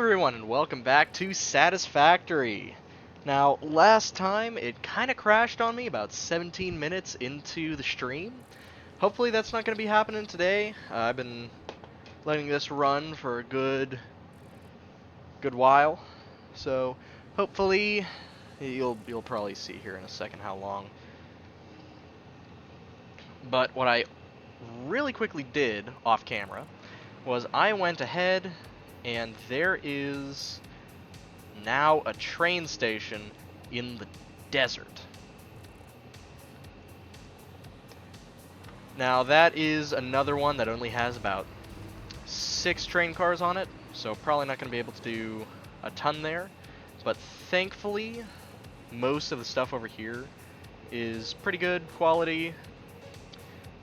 everyone, and welcome back to Satisfactory. Now, last time it kind of crashed on me about 17 minutes into the stream. Hopefully that's not going to be happening today. I've been letting this run for a good while, so hopefully you'll probably see here in a second how long. But what I really quickly did off camera was I went ahead and there is now a train station in the desert. Now that is another one that only has about 6 train cars on it, so probably not going to be able to do a ton there. But thankfully, most of the stuff over here is pretty good quality,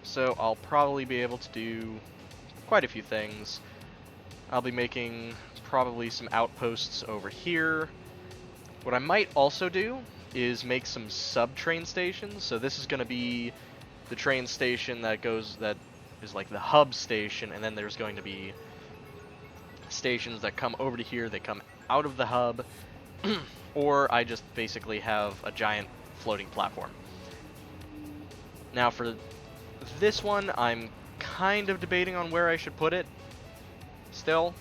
so I'll probably be able to do quite a few things. I'll be making probably some outposts over here. What I might also do is make some sub-train stations. So this is going to be the train station that is like the hub station, and then there's going to be stations that come over to here, they come out of the hub, or I just basically have a giant floating platform. Now for this one, I'm kind of debating on where I should put it still,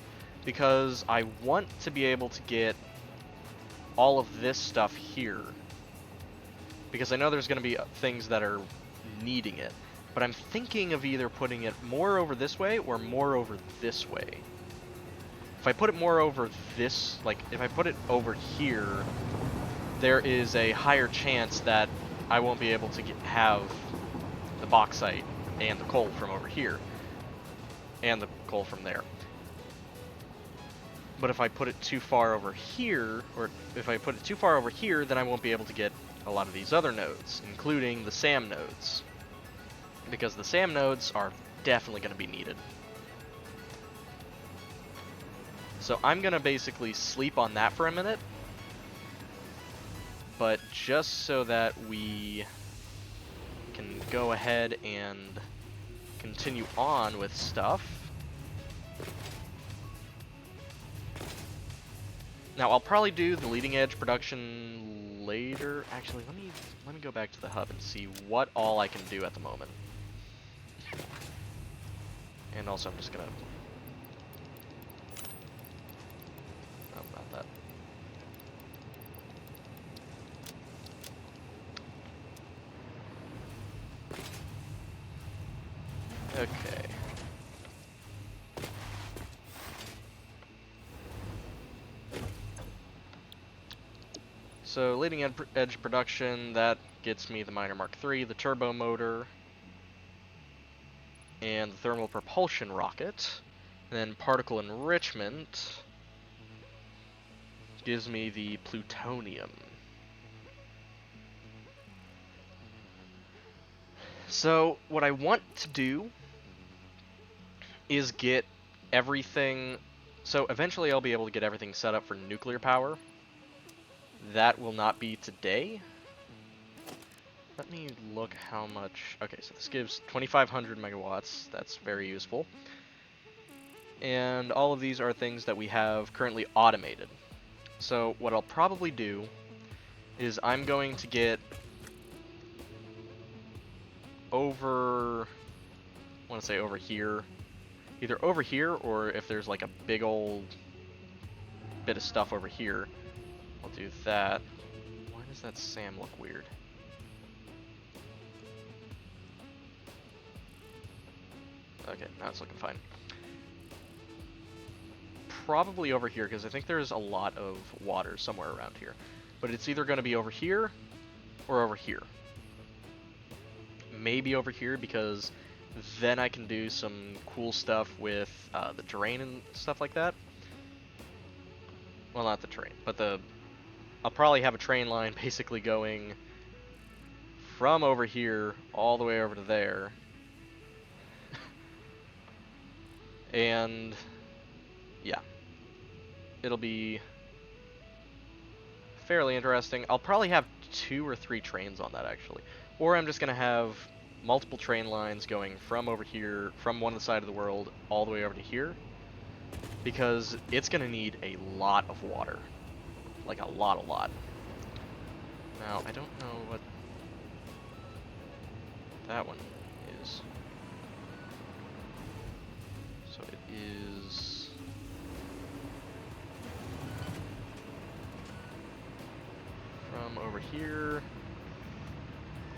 because I want to be able to get all of this stuff here, because I know there's going to be things that are needing it, but I'm thinking of either putting it more over this way or more over this way. If I put it more over this, like if I put it over here, there is a higher chance that I won't be able to have the bauxite and the coal from over here, and the coal from there. But if I put it too far over here, or if I put it too far over here, then I won't be able to get a lot of these other nodes, including the SAM nodes. Because the SAM nodes are definitely going to be needed. So I'm going to basically sleep on that for a minute. But just so that we can go ahead and continue on with stuff. Now I'll probably do the leading edge production later. Actually, let me go back to the hub and see what all I can do at the moment. And also I'm just gonna not that. Okay. So leading edge production, that gets me the miner Mark III, the turbo motor, and the thermal propulsion rocket. And then particle enrichment gives me the plutonium. So what I want to do is get everything. So eventually I'll be able to get everything set up for nuclear power. That will not be today. Let me look how much. Okay, so this gives 2,500 megawatts. That's very useful. And all of these are things that we have currently automated. So what I'll probably do is I'm going to get over, I want to say over here. Either over here, or if there's like a big old bit of stuff over here, I'll do that. Why does that SAM look weird? Okay, now it's looking fine. Probably over here, because I think there's a lot of water somewhere around here. But it's either going to be over here or over here. Maybe over here, because then I can do some cool stuff with the terrain and stuff like that. Well, not the terrain, but I'll probably have a train line basically going from over here all the way over to there. And yeah, it'll be fairly interesting. I'll probably have 2 or 3 trains on that actually. Or I'm just going to have multiple train lines going from over here, from one side of the world, all the way over to here. because it's going to need a lot of water. Like a lot. Now, I don't know what that one is. So it is... from over here...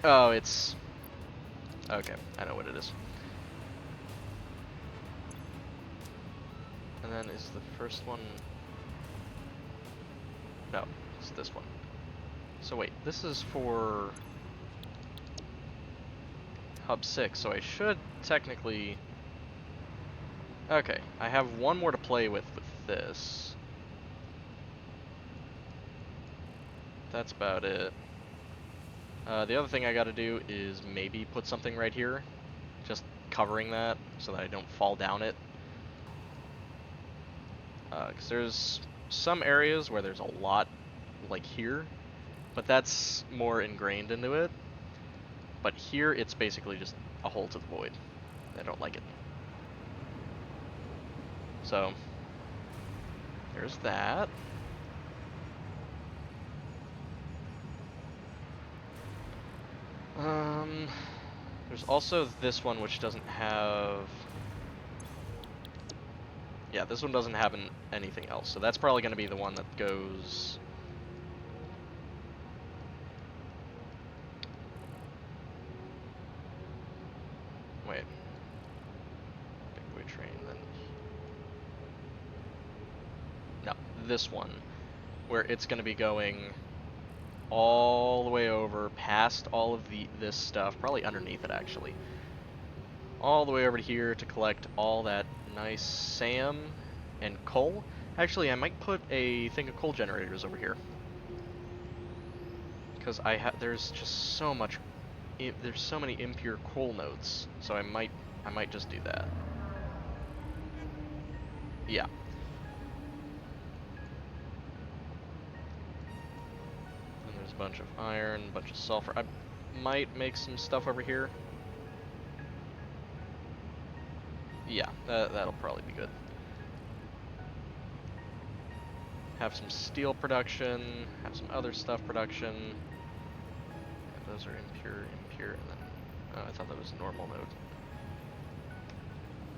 Oh, it's... Okay, I know what it is. And then is the first one... No, it's this one. So wait, this is for Hub 6, so I should technically... Okay, I have one more to play with this. That's about it. The other thing I gotta do is maybe put something right here, just covering that so that I don't fall down it. Because there's some areas where there's a lot, like here, but that's more ingrained into it. But here, it's basically just a hole to the void. I don't like it. So, there's that. There's also this one which doesn't have... Yeah, this one doesn't have anything else, so that's probably going to be the one that goes... Wait. Big boy train, then... No, this one. Where it's going to be going all the way over, past all of this stuff, probably underneath it actually. All the way over to here to collect all that nice SAM and coal. Actually, I might put a thing of coal generators over here. Because there's just so much, there's so many impure coal nodes, so I might just do that. Yeah. And there's a bunch of iron, a bunch of sulfur. I might make some stuff over here. Yeah, that'll probably be good. Have some steel production, have some other stuff production. Yeah, those are impure, and then... Oh, I thought that was a normal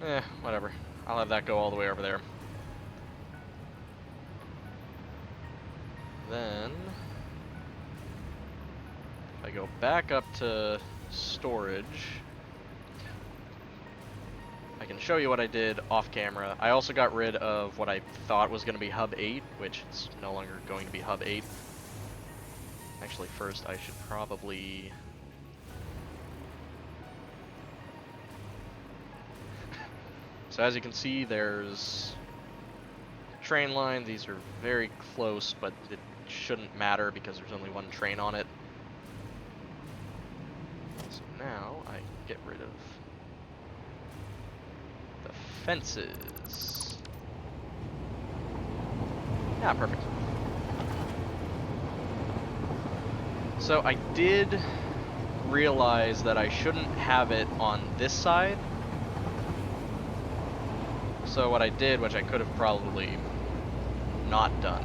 node. Whatever. I'll have that go all the way over there. Then... if I go back up to storage... I can show you what I did off camera. I also got rid of what I thought was going to be Hub 8, which it's no longer going to be Hub 8. Actually, first I should probably... So as you can see, there's a train line. These are very close, but it shouldn't matter because there's only one train on it. So now I get rid of fences. Yeah, perfect. So I did realize that I shouldn't have it on this side. So what I did, which I could have probably not done,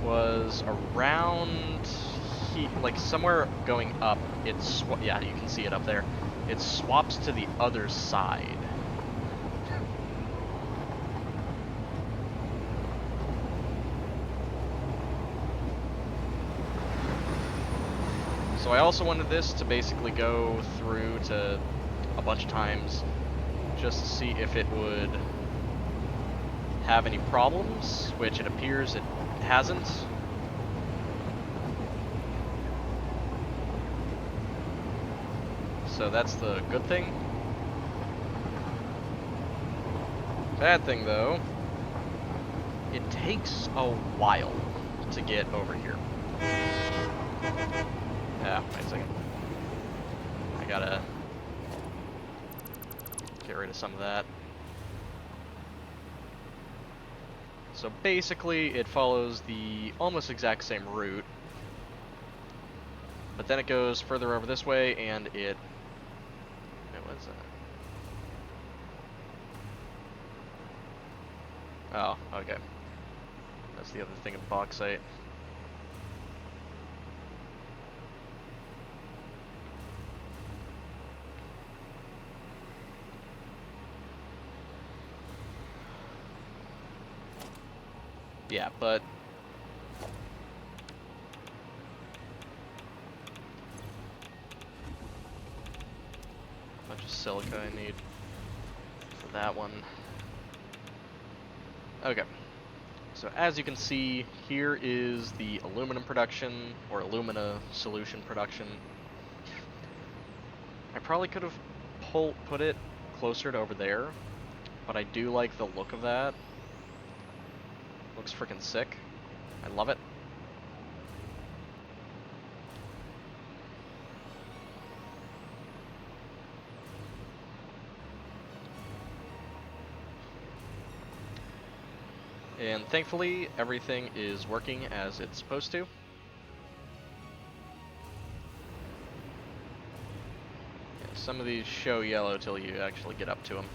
was around like somewhere going up, yeah, you can see it up there. It swaps to the other side. So I also wanted this to basically go through to a bunch of times just to see if it would have any problems, which it appears it hasn't. So that's the good thing. Bad thing though, it takes a while to get over here. Yeah, wait a second. I gotta get rid of some of that. So basically, it follows the almost exact same route, but then it goes further over this way, and it... Wait, what is Oh, okay. That's the other thing of bauxite. Yeah, but bunch of silica I need for that one. Okay. So as you can see, here is the aluminum production, or alumina solution production. I probably could have put it closer to over there, but I do like the look of that. Looks freaking sick. I love it. And thankfully, everything is working as it's supposed to. Yeah, some of these show yellow till you actually get up to them.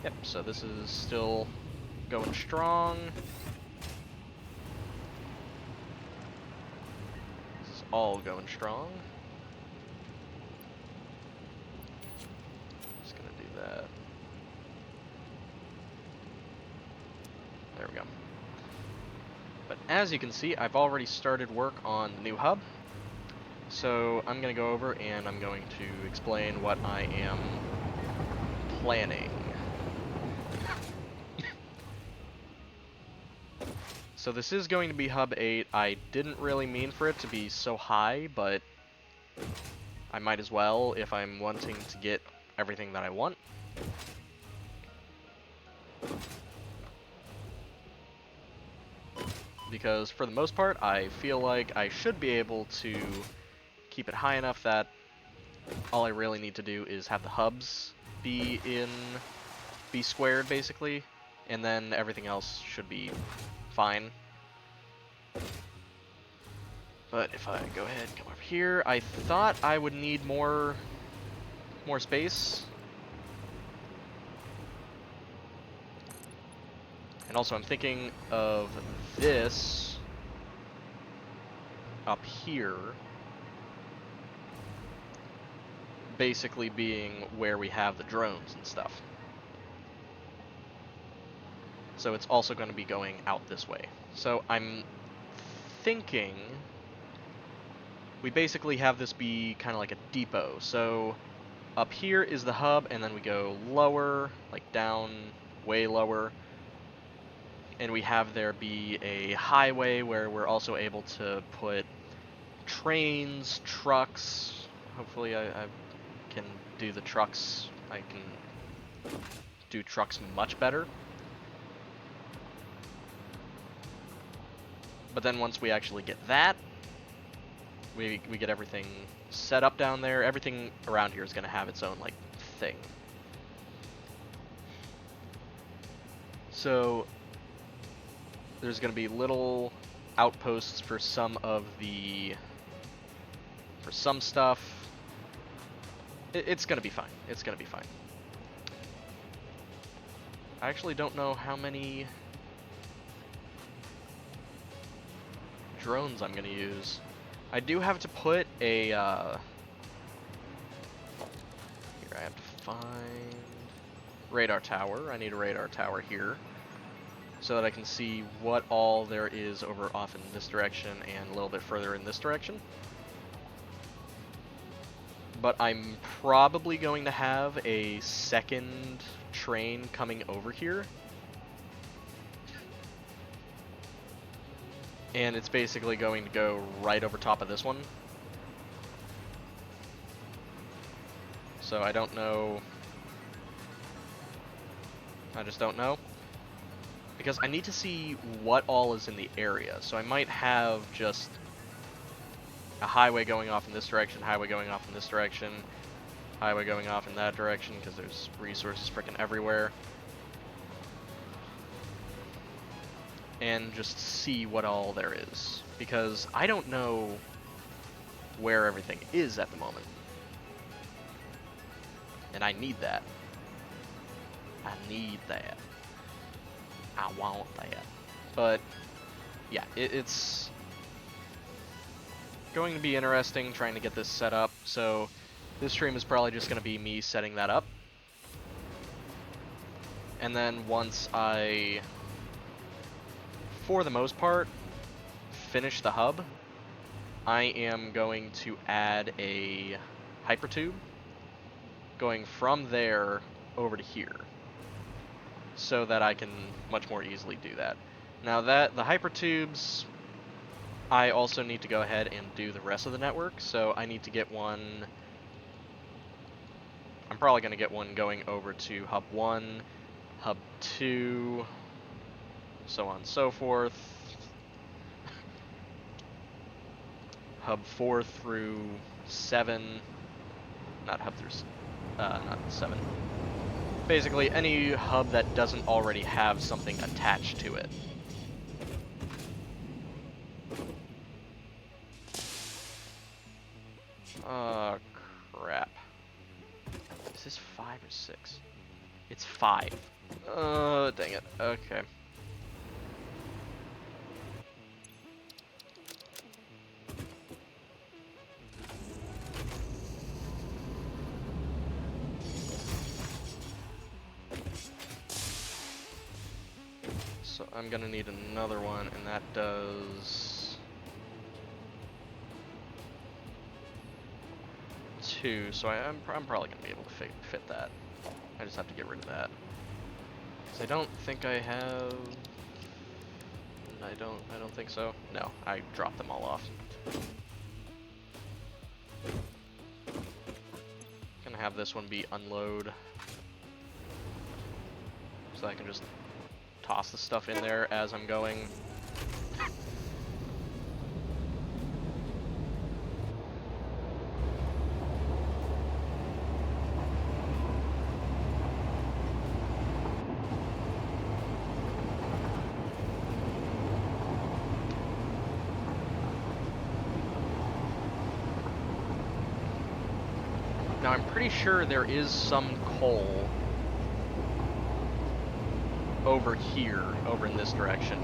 Yep, so this is still going strong. This is all going strong. Just gonna do that. There we go. But as you can see, I've already started work on the new hub. So I'm gonna go over and I'm going to explain what I am planning. So this is going to be Hub 8. I didn't really mean for it to be so high, but I might as well if I'm wanting to get everything that I want. Because for the most part, I feel like I should be able to keep it high enough that all I really need to do is have the hubs be squared basically, and then everything else should be fine. But if I go ahead and come over here, I thought I would need more space. And also I'm thinking of this up here basically being where we have the drones and stuff. So it's also going to be going out this way. So I'm thinking we basically have this be kind of like a depot. So up here is the hub, and then we go lower, like down, way lower. And we have there be a highway where we're also able to put trains, trucks. Hopefully I can do the trucks. I can do trucks much better. But then once we actually get that, we get everything set up down there. Everything around here is going to have its own, like, thing. So there's going to be little outposts for some stuff. It's going to be fine. It's going to be fine. I actually don't know how many drones I'm going to use. I do have to put a, here I have to find radar tower. I need a radar tower here so that I can see what all there is over off in this direction and a little bit further in this direction. But I'm probably going to have a second train coming over here. And it's basically going to go right over top of this one. So I don't know. I just don't know. Because I need to see what all is in the area. So I might have just a highway going off in this direction, highway going off in this direction, highway going off in that direction, because there's resources freaking everywhere. and just see what all there is, because I don't know where everything is at the moment. And I need that. I need that. I want that. But yeah, it's going to be interesting trying to get this set up. So this stream is probably just going to be me setting that up. And then once I, for the most part, finish the hub, I am going to add a hypertube going from there over to here, so that I can much more easily do that. Now that the hypertubes, I also need to go ahead and do the rest of the network, so I need to get one. I'm probably going to get one going over to hub 1, hub 2, so on and so forth. Hub 4 through 7, not hub through, not 7. Basically, any hub that doesn't already have something attached to it. Oh, crap. Is this 5 or 6? It's 5. Oh, dang it. Okay. So I'm gonna need another one, and that does 2. So I'm probably gonna be able to fit that. I just have to get rid of that. 'Cause I don't think I have. I don't think so. No, I dropped them all off. Gonna have this one be unload, so I can just toss the stuff in there as I'm going. Now I'm pretty sure there is some coal over here, over in this direction.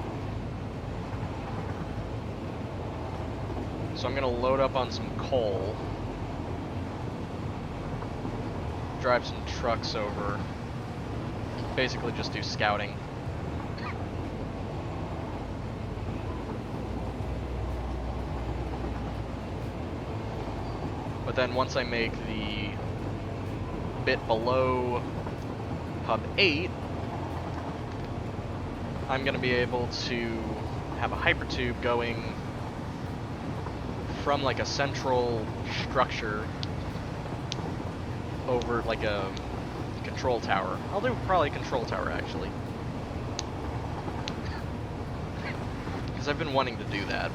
So I'm gonna load up on some coal, drive some trucks over, basically just do scouting. But then once I make the bit below hub 8, I'm going to be able to have a hypertube going from like a central structure over like a control tower. I'll do probably a control tower actually, because I've been wanting to do that.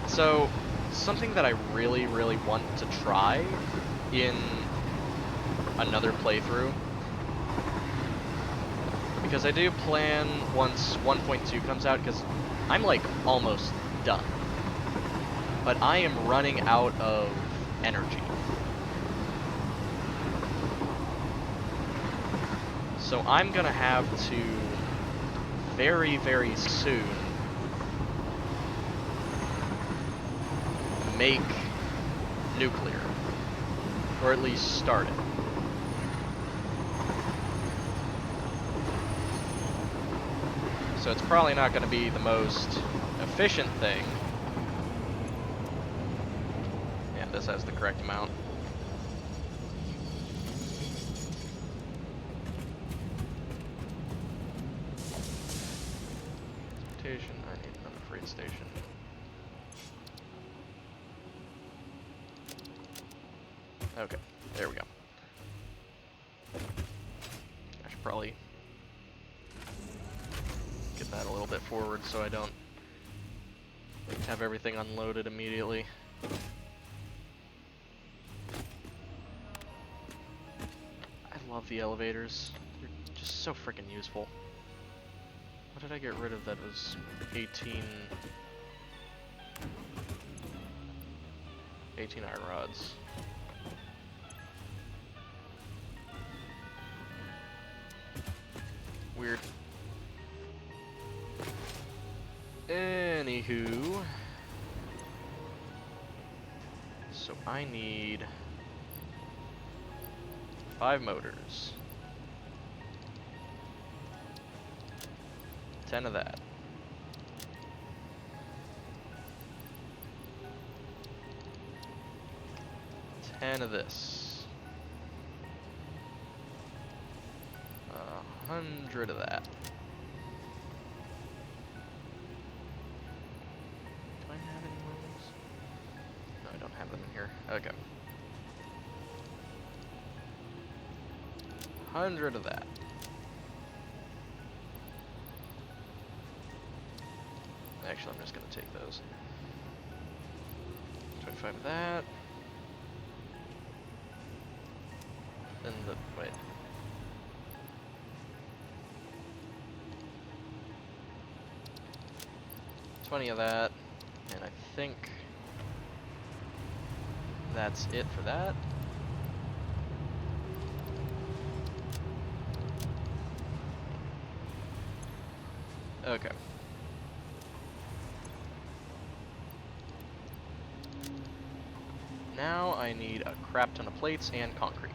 So, something that I really, really want to try in another playthrough, because I do plan once 1.2 comes out, because I'm like almost done, but I am running out of energy. So I'm gonna have to very, very soon make nuclear, or at least start it. So it's probably not going to be the most efficient thing. Yeah, this has the correct amount. Transportation, I need another freight station. Okay, there we go. I should probably get that a little bit forward so I don't have everything unloaded immediately. I love the elevators. They're Just so freaking useful. What did I get rid of that was 18 iron rods? Weird. Anywho, so I need 5 motors. 10 of that. 10 of this. 100 of that. Do I have any more of those? No, I don't have them in here. Okay. 100 of that. Actually, I'm just going to take those. 25 of that. Then wait. $20 of that. And I think that's it for that. Okay. Now I need a crap ton of plates and concrete.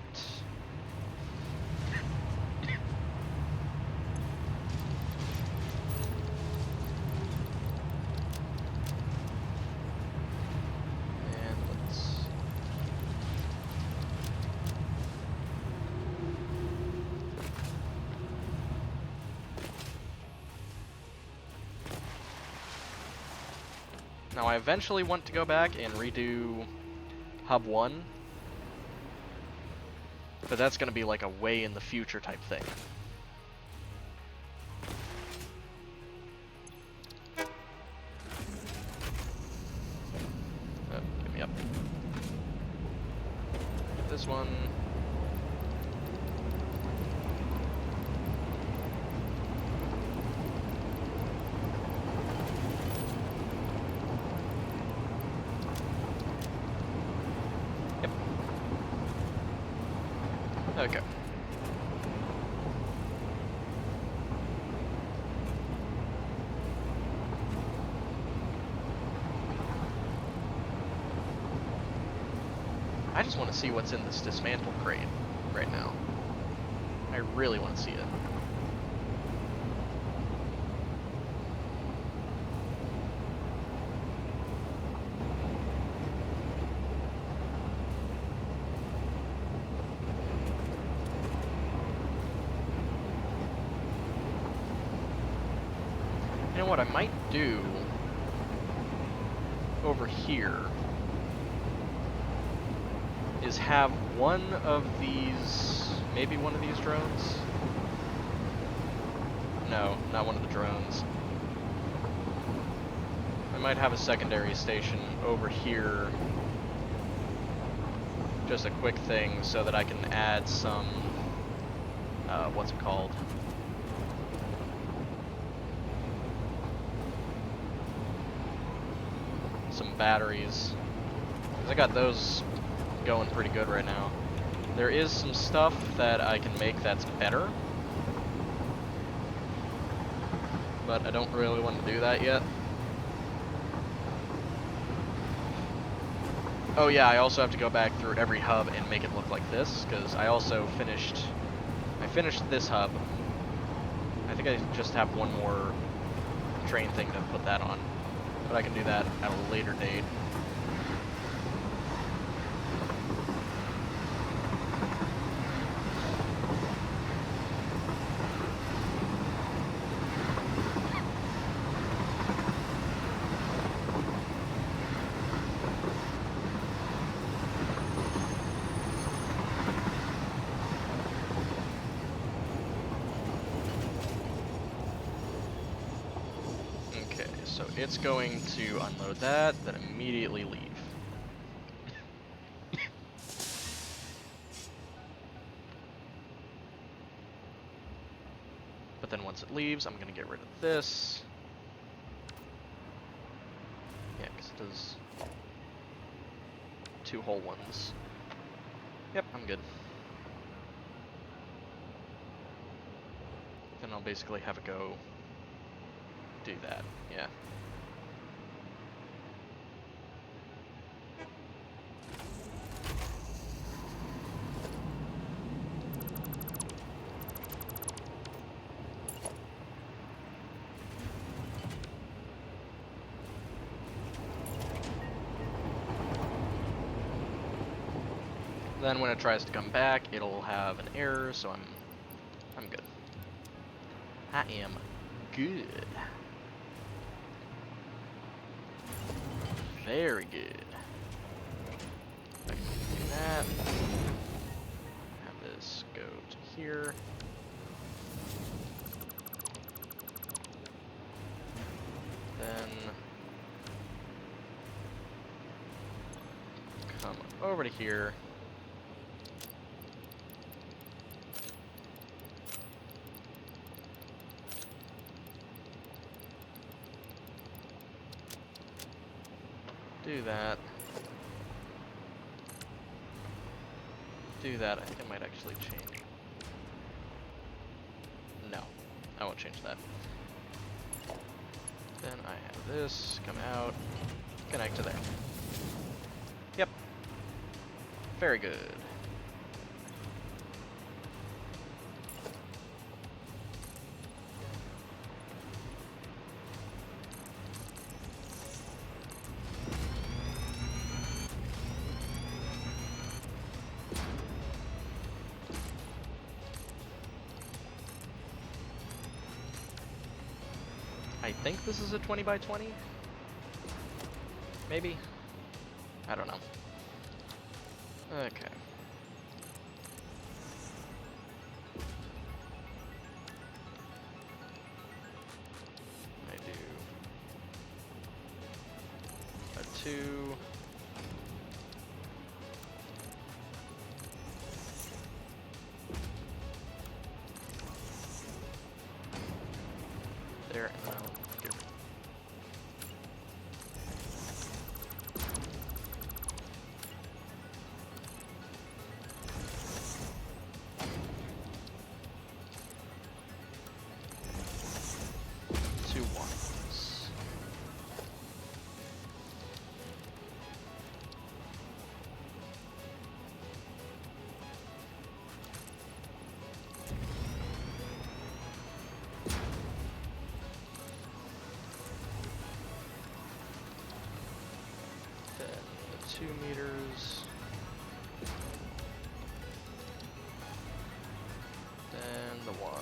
And let's... Now I eventually want to go back and redo Hub 1, but that's going to be like a way in the future type thing. Oh, give me up. Get this one. Okay. I just want to see what's in this dismantle crate right now. I really want to see it. You know what I might do over here is have one of these, maybe one of these drones? No, not one of the drones. I might have a secondary station over here. Just a quick thing so that I can add some, what's it called? Some batteries. 'Cause I got those going pretty good right now. There is some stuff that I can make that's better, but I don't really want to do that yet. Oh yeah, I also have to go back through every hub and make it look like this, because I also finished this hub. I think I just have one more train thing to put that on, but I can do that at a later date. So it's going to unload that, then immediately leave. then once it leaves, I'm going to get rid of this. Yeah, because it does 2 whole ones. Yep, I'm good. Then I'll basically have it go do that, yeah. Then when it tries to come back, it'll have an error, so I'm good. I am good. Very good. I can do that. Have this go to here. Then come over to here. Do that. Do that. I think I might actually change. No, I won't change that. Then I have this come out, connect to there. Yep. Very good. I think this is a 20 by 20? Maybe? I don't know. Okay. I do a 2. There, and then I'll get rid. Two ones. Then the 2 meters. Then the 1.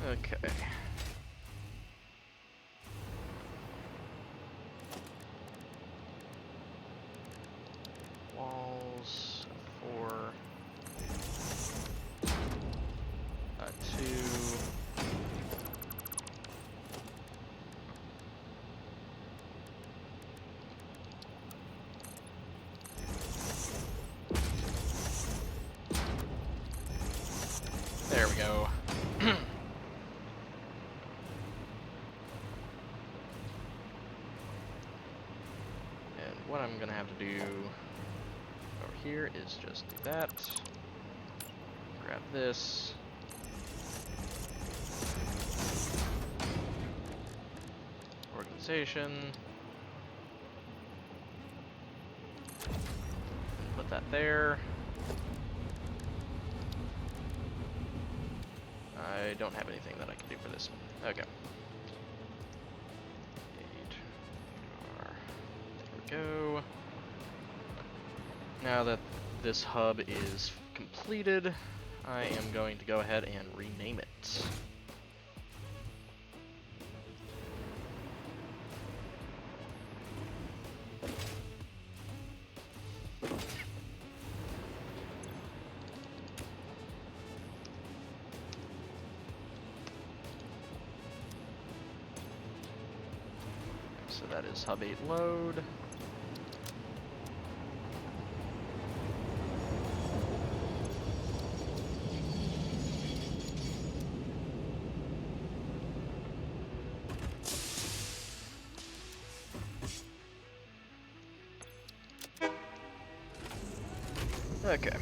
Okay. Walls, 4. 2. There we go. What I'm gonna have to do over here is just do that. Grab this. Organization. Put that there. I don't have anything that I can do for this one. Okay. There we go. Now that this hub is completed, I am going to go ahead and rename it. So that is hub 8 load. Okay.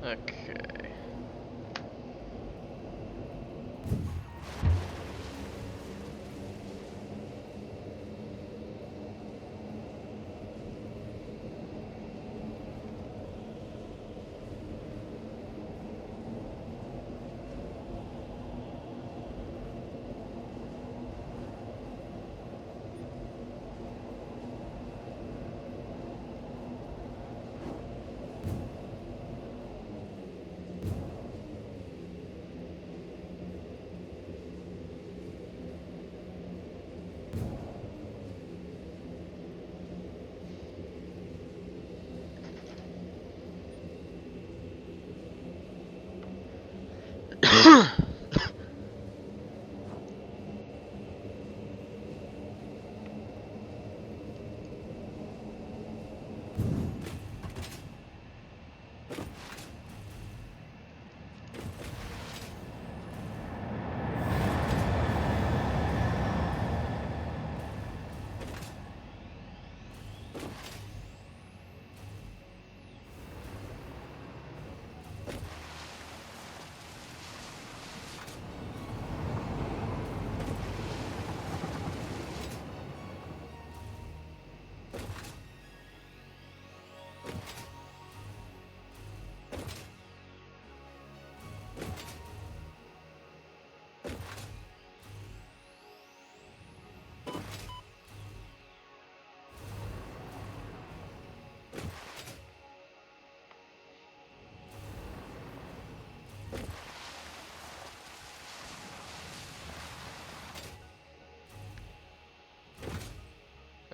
Okay.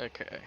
Okay.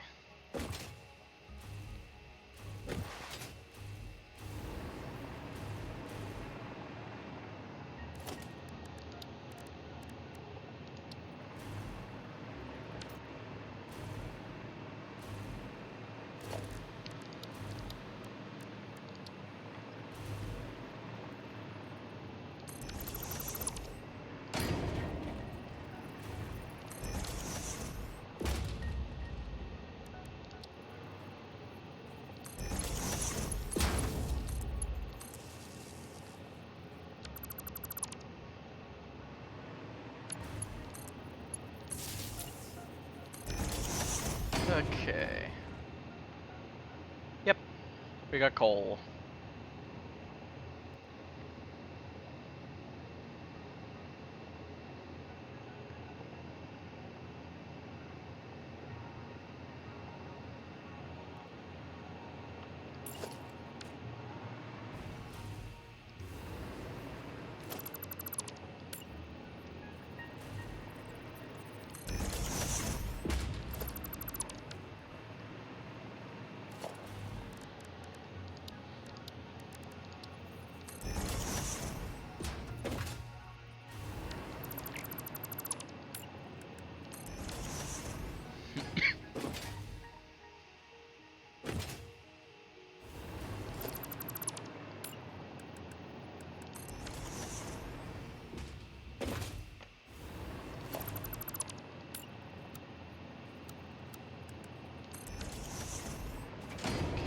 Okay. Yep, we got coal.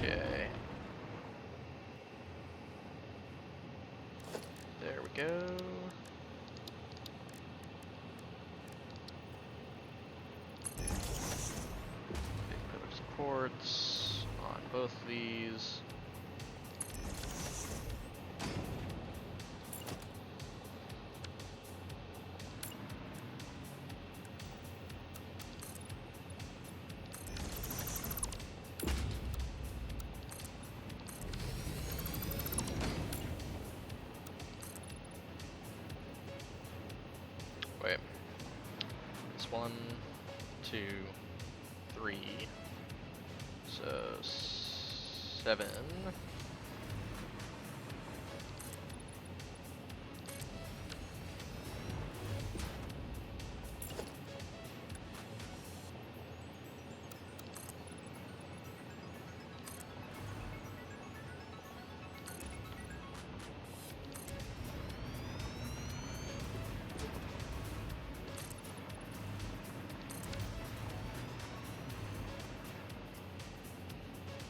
Okay. There we go. Big pillar supports on both of these. Wait. It's 1, 2, 3. So 7.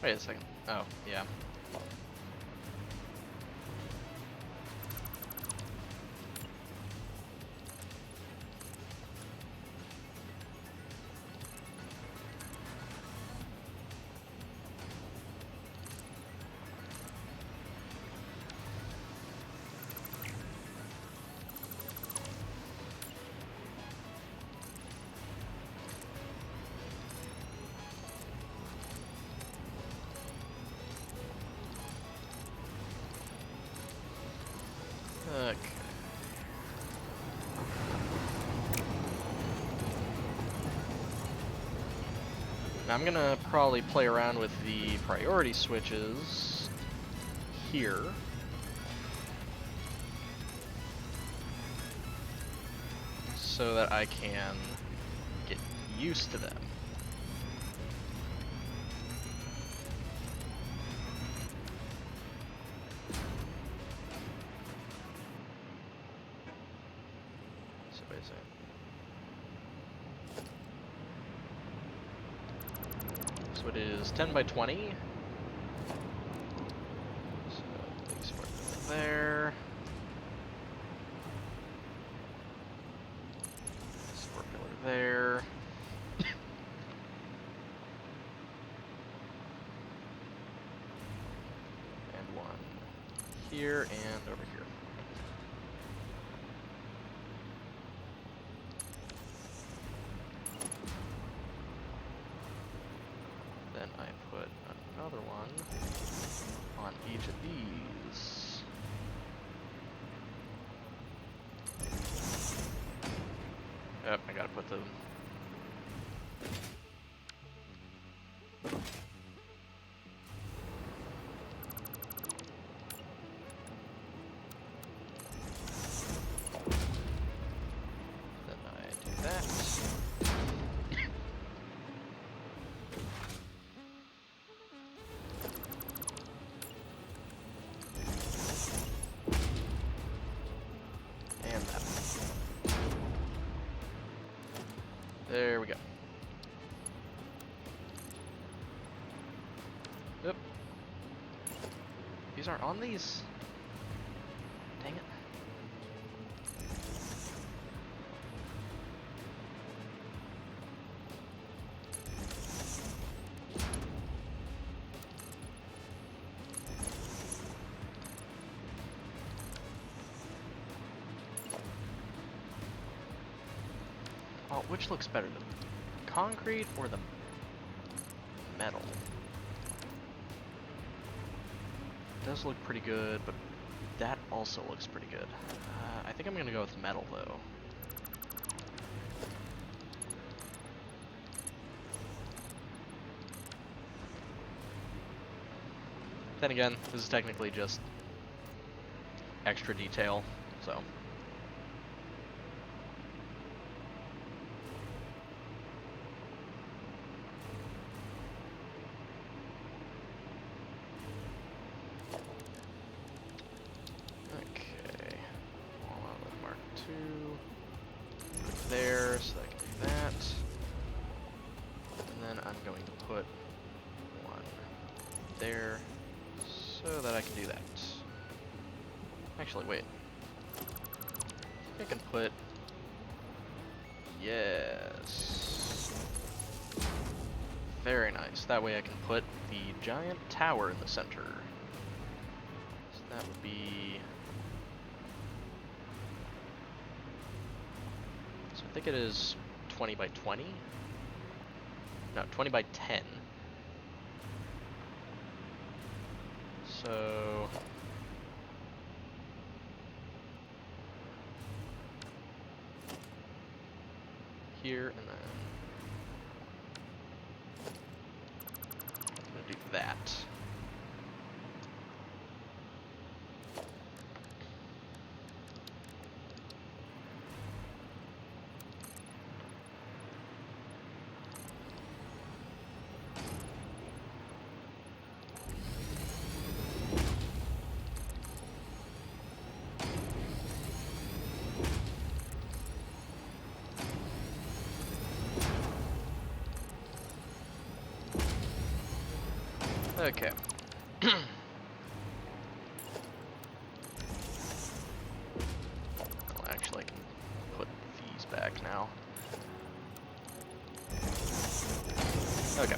Wait a second. Oh, yeah. Okay. Now I'm gonna probably play around with the priority switches here. So that I can get used to them. So wait a second. So it is 10 by 20. So these work there. This work there. And one here and over here. Then I put another one on each of these. Yep, I gotta put them. Then I do that. And that one. There we go. Yep. These aren't on these. Dang it. Well, which looks better, the concrete or the metal? It does look pretty good, but that also looks pretty good. I think I'm gonna go with metal though. Then again, this is technically just extra detail, so. Okay, all out with Mark II. Put it there so that I can do that. And then I'm going to put one there so that I can do that. Actually, wait. I think I can put... Yes. Very nice. That way I can put the giant tower in the center. So that would be... So I think it is 20 by 20? No, 20 by 10. So... here, and then I'm gonna do that. Okay. Well, actually, I can put these back now. Okay.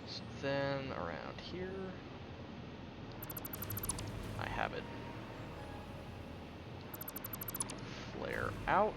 So then around here, I have it flare out.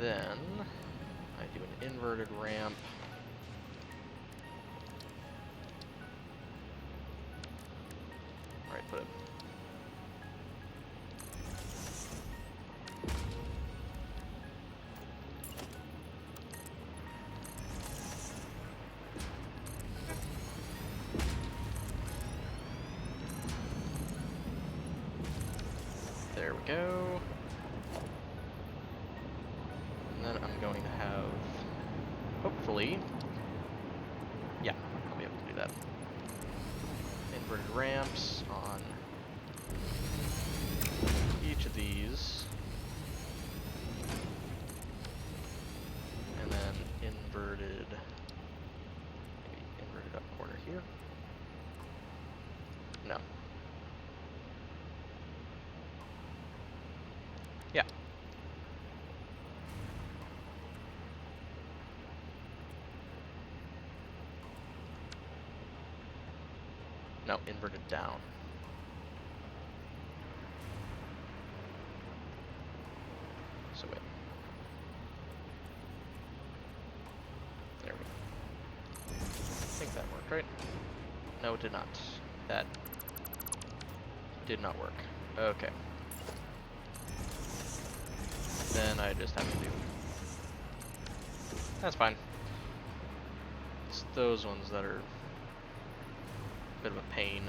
then I do an inverted ramp. Alright, put it. There we go. And then I'm going to have, hopefully, yeah, I'll be able to do that. Inverted ramps on each of these. And then inverted, maybe inverted up corner here. No. Yeah. No, inverted down. So wait. There we go. I think that worked, right? No, it did not. That did not work. Okay. Then I just have to do... That's fine. It's those ones that are a bit of a pain.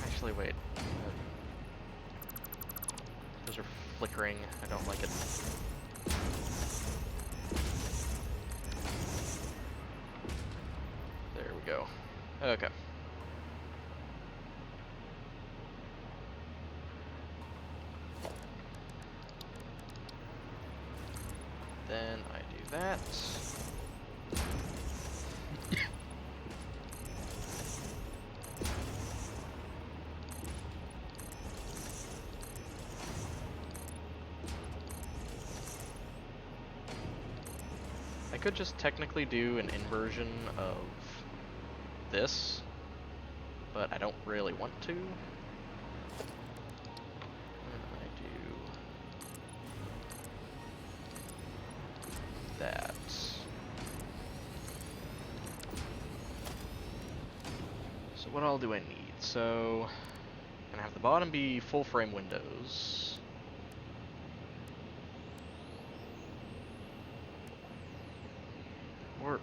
Actually, wait. Those are flickering. I don't like it. There we go. Okay. Then I do that. I could just technically do an inversion of this, but I don't really want to. And I do that. So what all do I need? So I'm gonna have the bottom be full frame windows. Or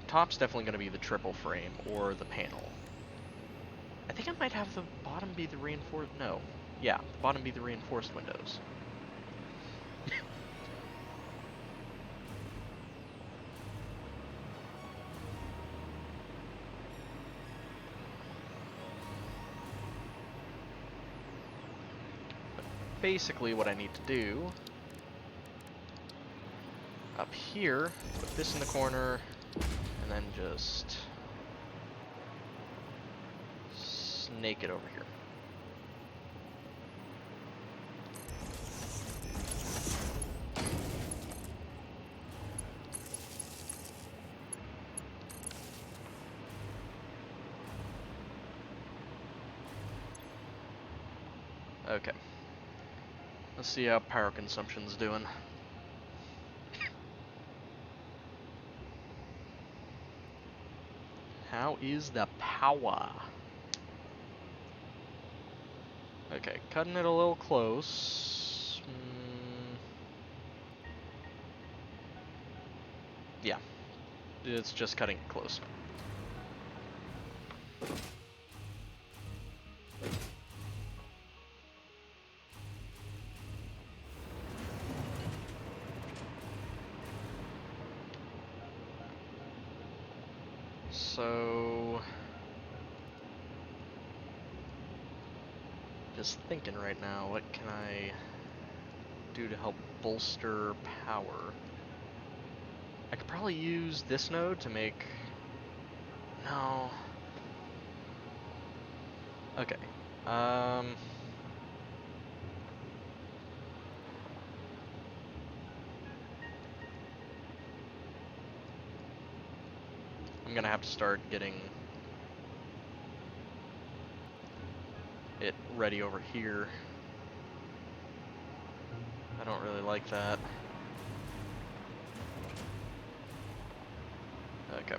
top's definitely gonna be the triple frame or the panel. I think I might have the bottom be the reinforced. No, yeah, the bottom be the reinforced windows. But basically, what I need to do up here, put this in the corner, and then just snake it over here. Okay. Let's see how power consumption's doing. How is the power? Okay, cutting it a little close. Yeah, it's just cutting it close. So, just thinking right now, what can I do to help bolster power? I could probably use this node to make... No. Okay. I'm gonna have to start getting it ready over here. I don't really like that. Okay.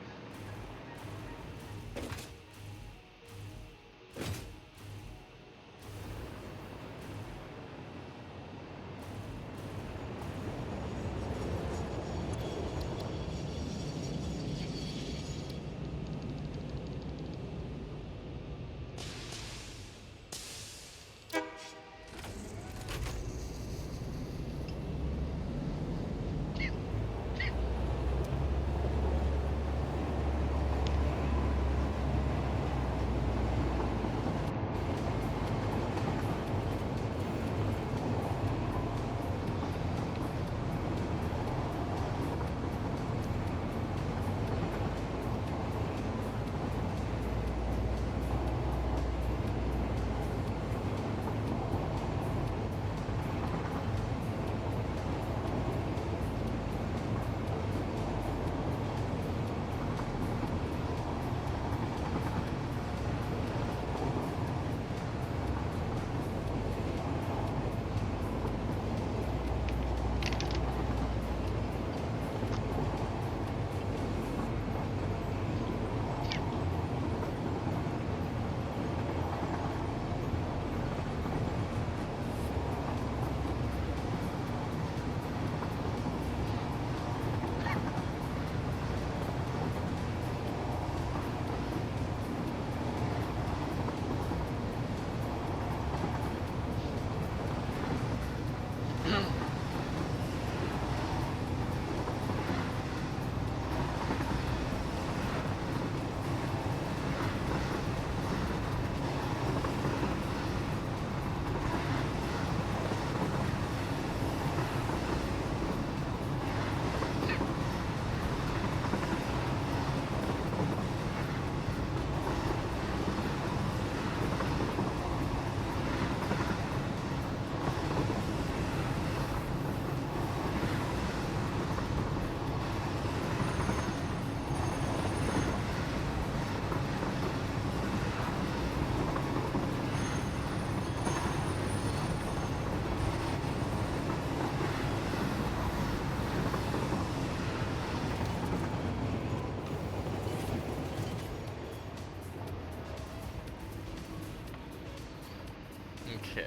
Okay.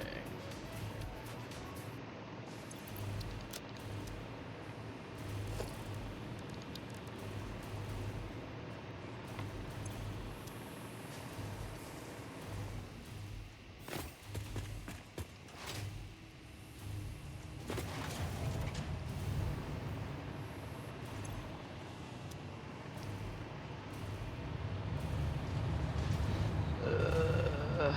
Uh,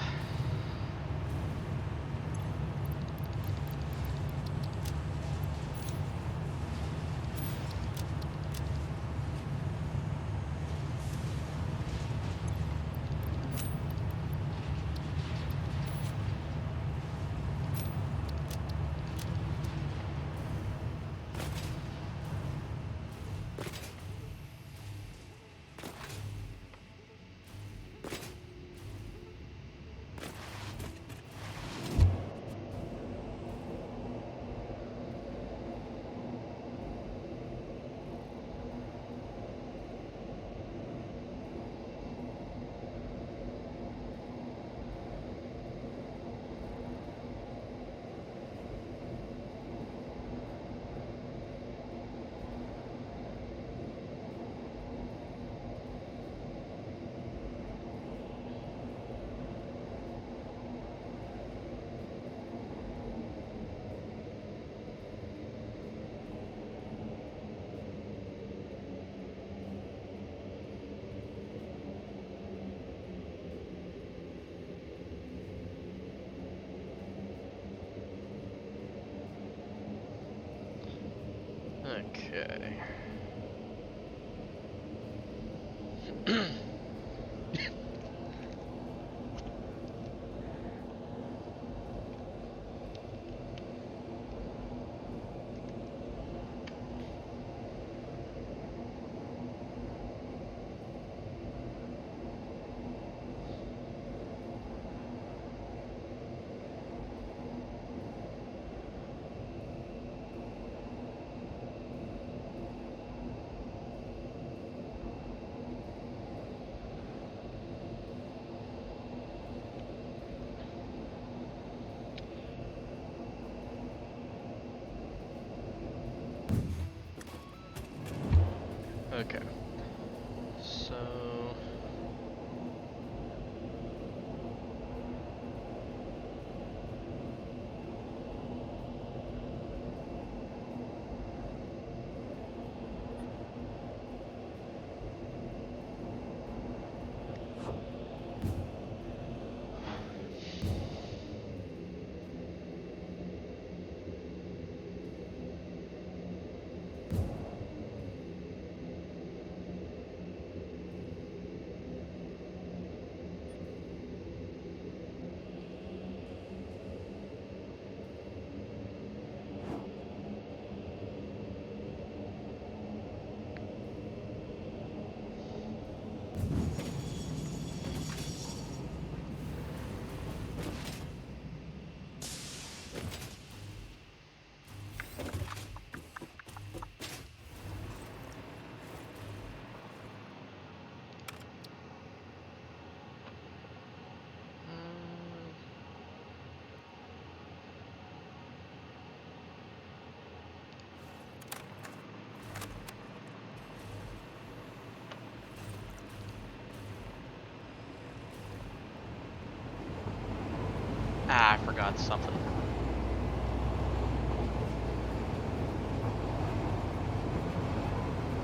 I forgot something.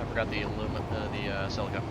I forgot the silica.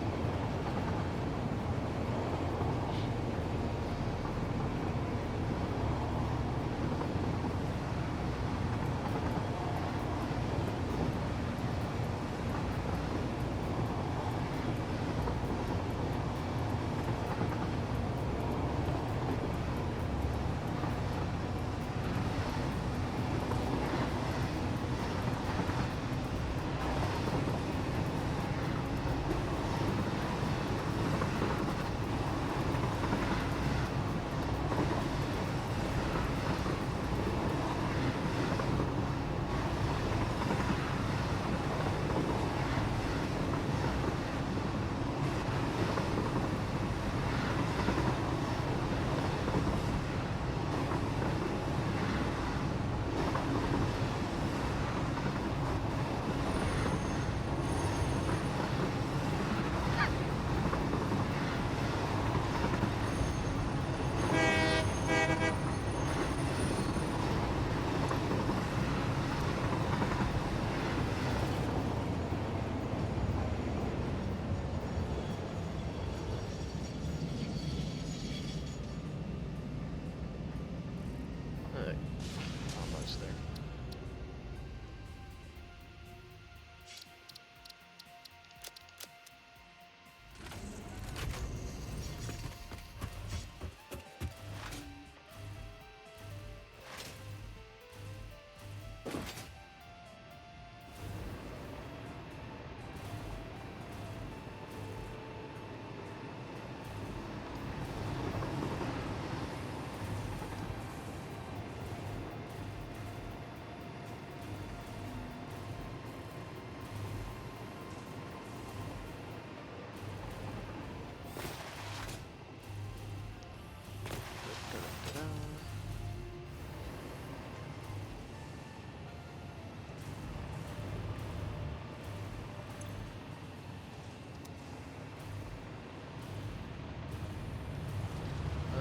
Almost there.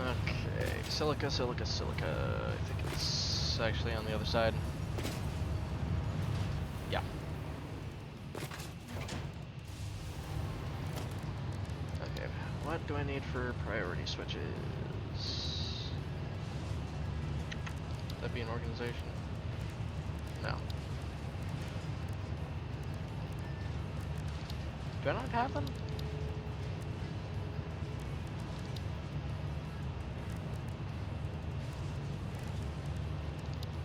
Okay, silica. I think it's actually on the other side. Yeah. Okay, what do I need for priority switches? Would that be an organization? No. Do I not have them?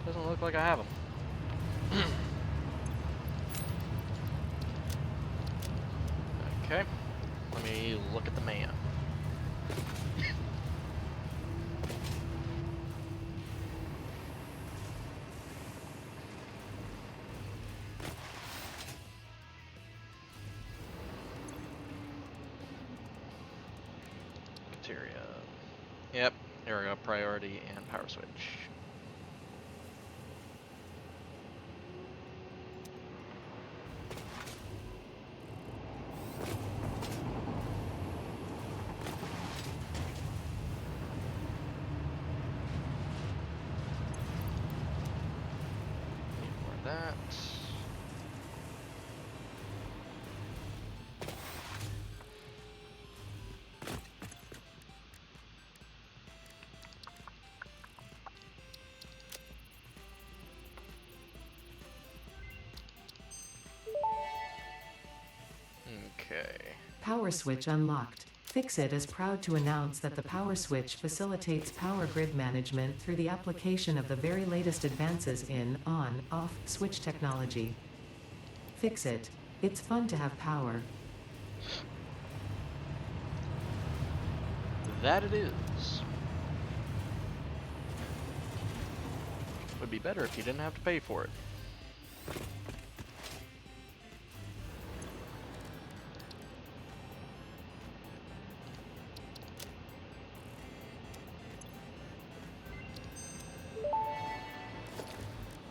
Doesn't look like I have them. Okay, let me look at the man. Cafeteria. Yep, here we go, priority and power switch. That. Okay. Power switch unlocked. Fixit is proud to announce that the power switch facilitates power grid management through the application of the very latest advances in on-off switch technology. Fixit. It's fun to have power. That it is. Would be better if you didn't have to pay for it.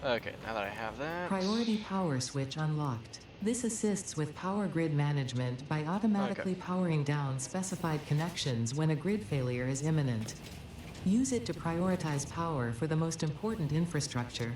Okay, now that I have that... Priority power switch unlocked. This assists with power grid management by automatically powering down specified connections when a grid failure is imminent. Use it to prioritize power for the most important infrastructure.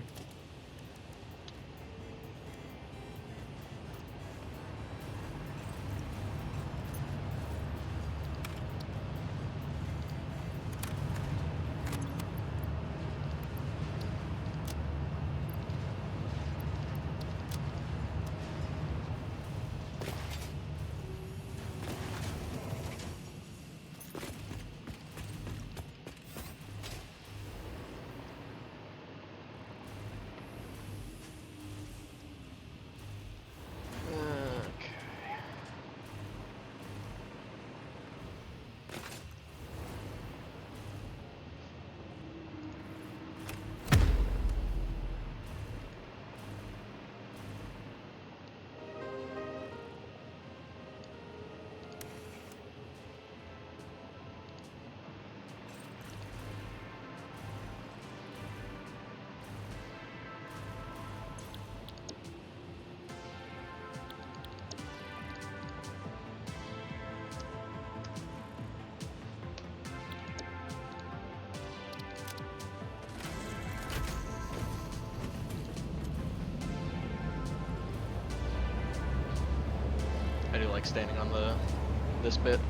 I do like standing on this bit.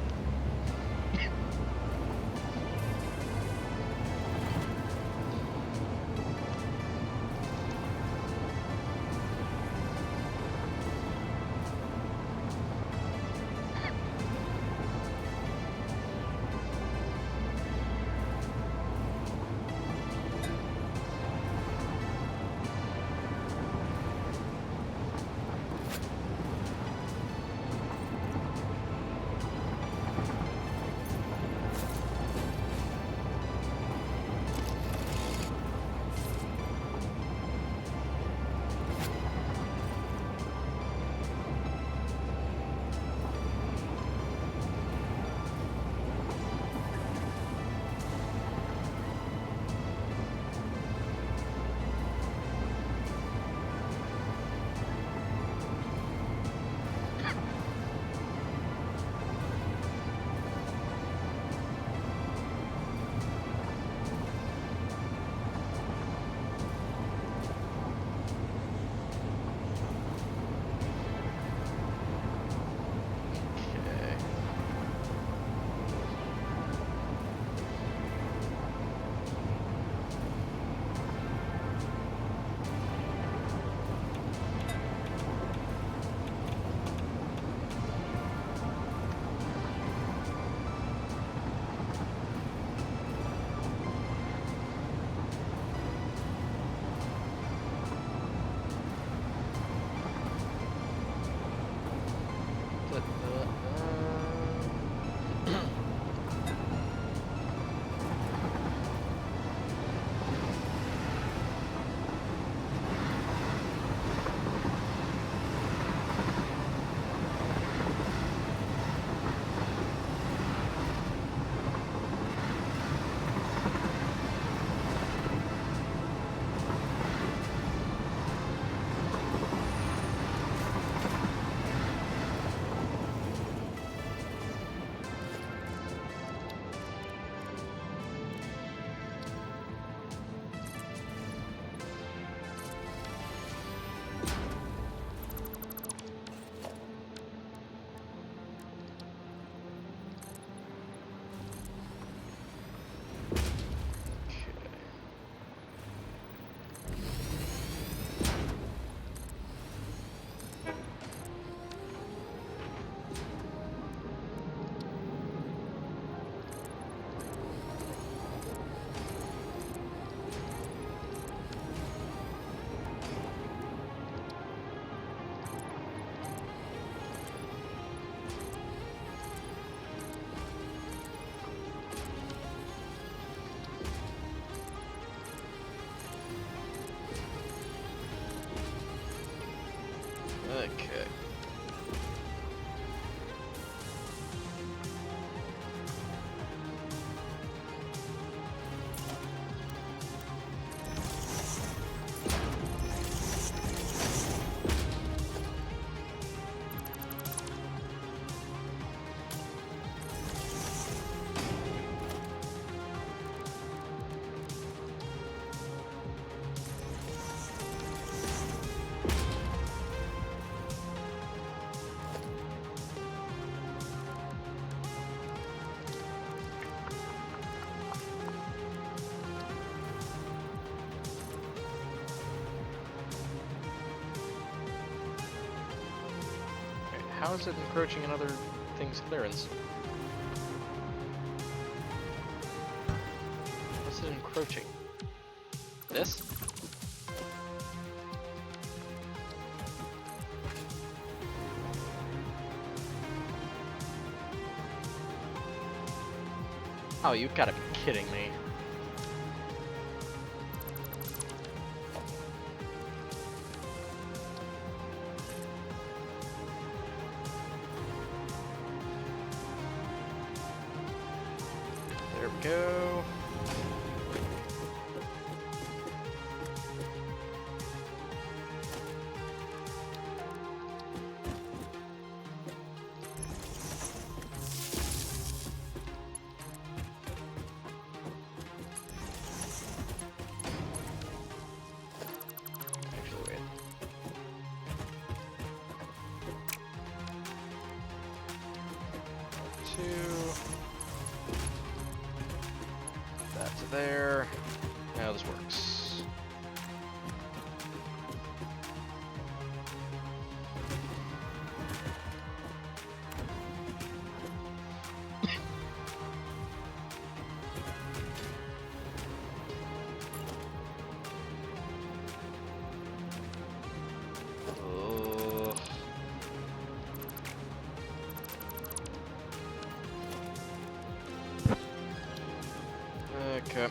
how is it encroaching on other things' clearance? What's it encroaching? This? Oh, you gotta be kidding me. There we go. Actually, wait. Two. That to there. Now this works. Ugh. Okay.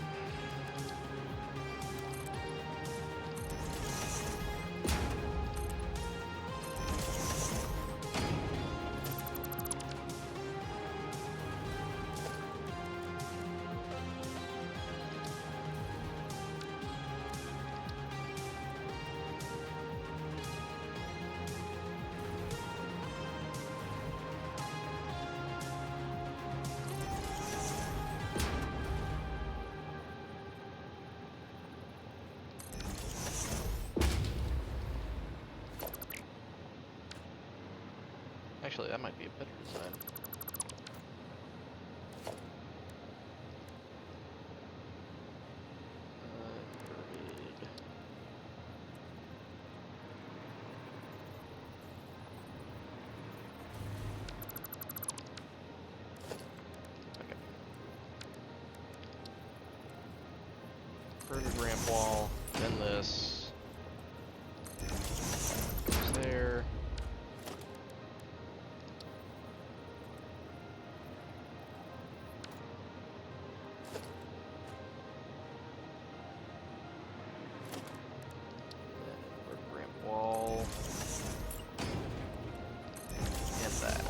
Actually, that might be a better design. Grid. Okay. Inverted ramp wall, then this. Goes there. Wall and that.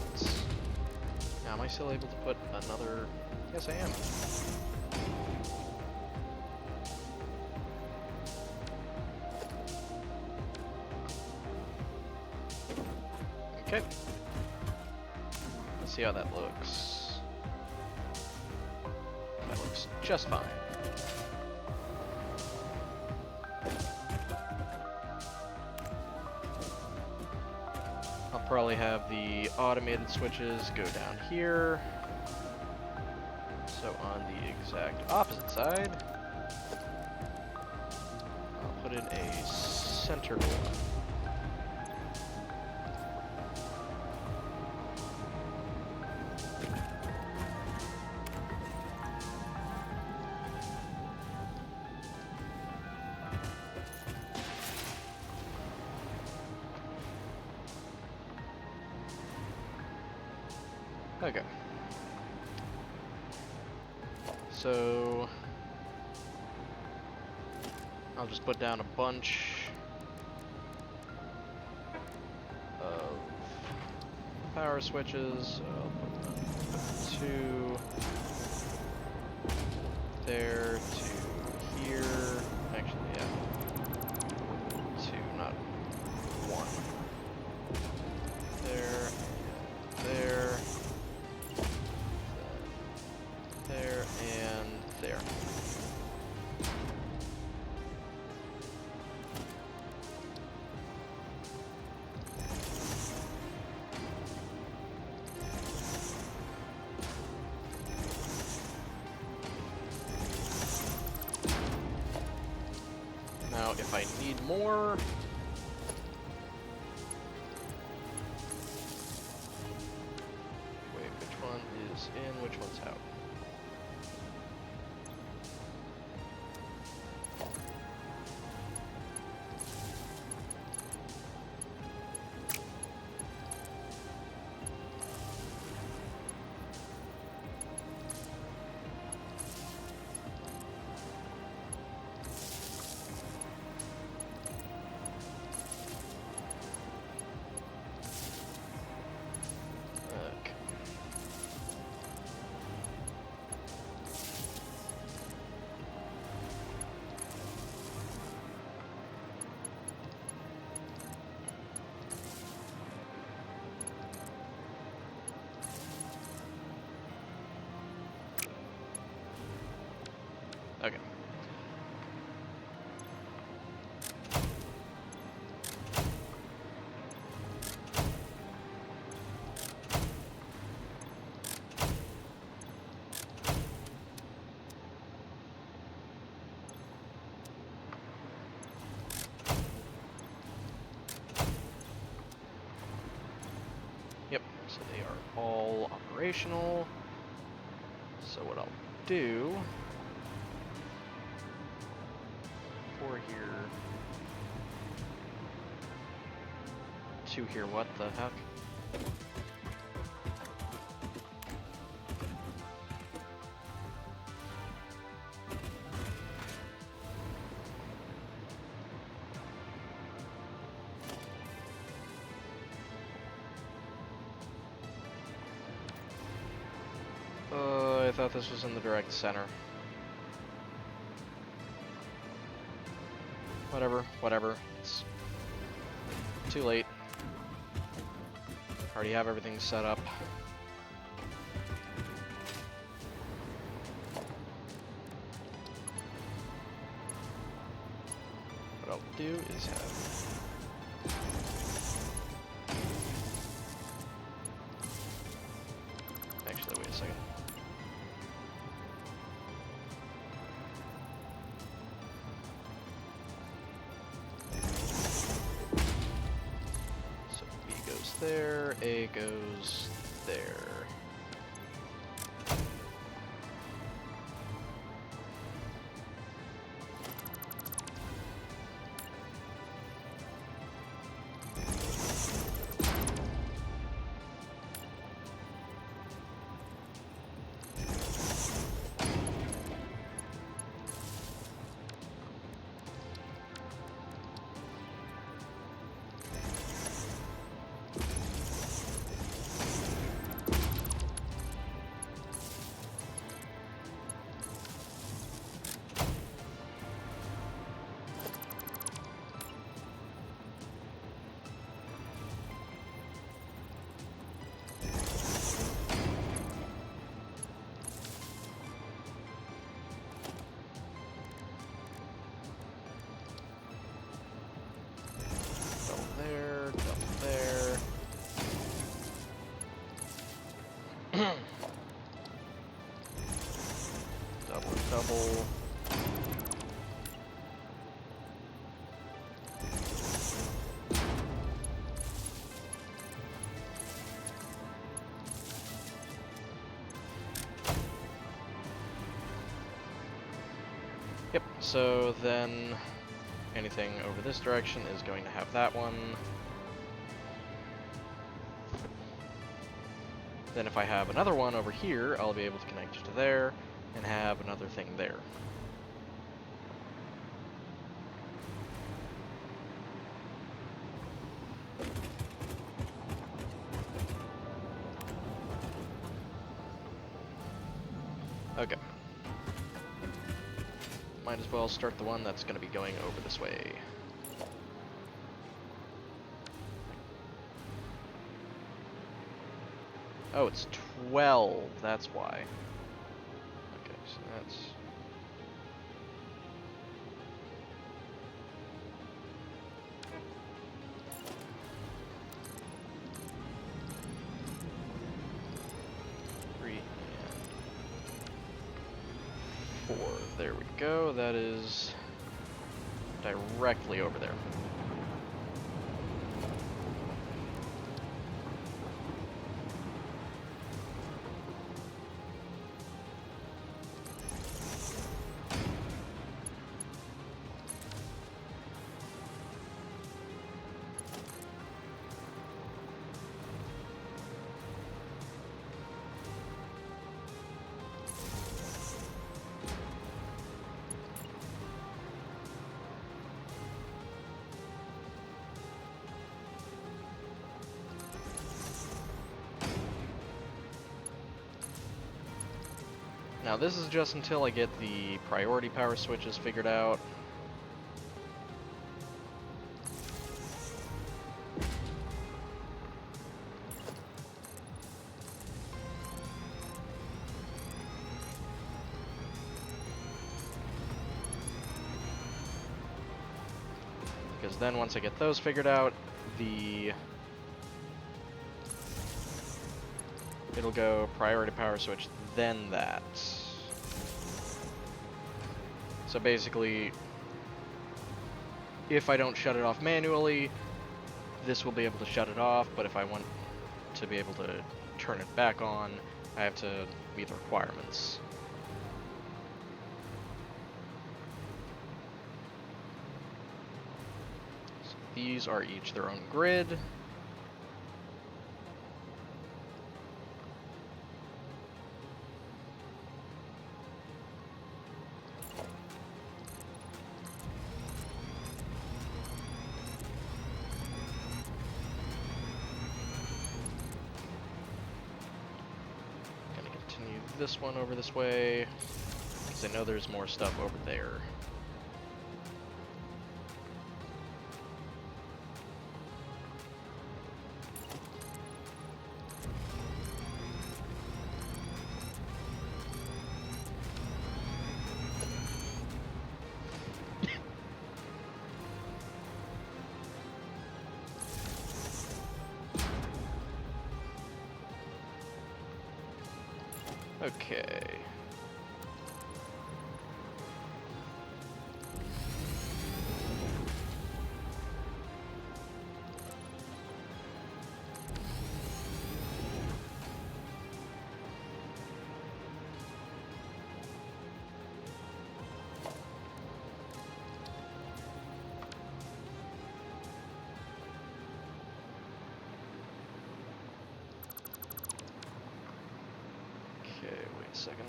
Now, am I still able to put another? Yes, I am. Okay. Let's see how that looks. That looks just fine. Probably have the automated switches go down here. So on the exact opposite side, I'll put in a center one. Okay. So I'll just put down a bunch of power switches. So I'll put 2 there, 2 here. Actually, yeah. 2, not 1. There, there. There and there. Now, if I need more, Okay. Yep, so they are all operational. So what I'll do... 4 here... 2 here, what the heck? I thought this was in the direct center. Whatever. It's too late. Already have everything set up. What I'll do is have... Actually, wait a second. So B goes there, A goes there. Double. Yep, so then anything over this direction is going to have that one. Then if I have another one over here, I'll be able to connect to there and have another thing there. Okay. Might as well start the one that's going to be going over this way. Oh, it's 12, that's why. Okay, so that's... There we go, that is directly over there. Now this is just until I get the priority power switches figured out. Because then once I get those figured out, it'll go priority power switch, then that. So basically, if I don't shut it off manually, this will be able to shut it off, but if I want to be able to turn it back on, I have to meet the requirements. So these are each their own grid. This one over this way, because I know there's more stuff over there. Okay. Okay, wait a second.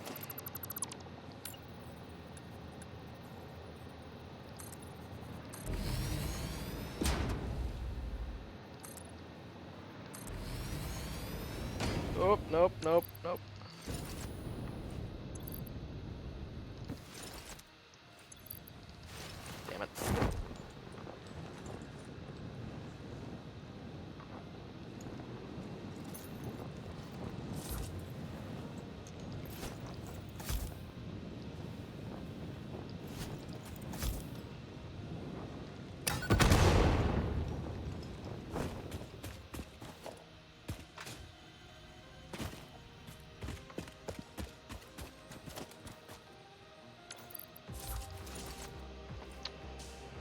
Oh, nope, nope, nope. Damn it.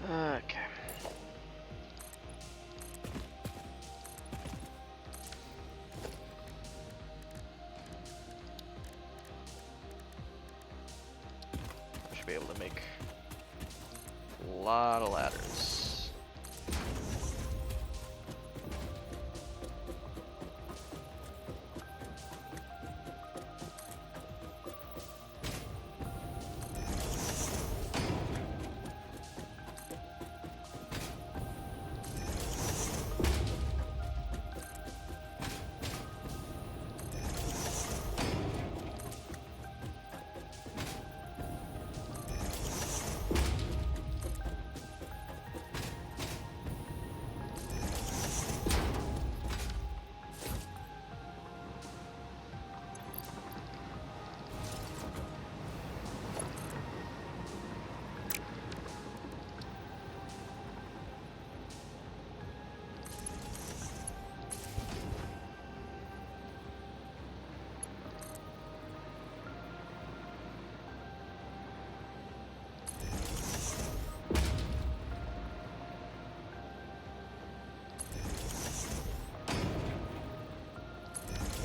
Okay. Should be able to make a lot of ladders.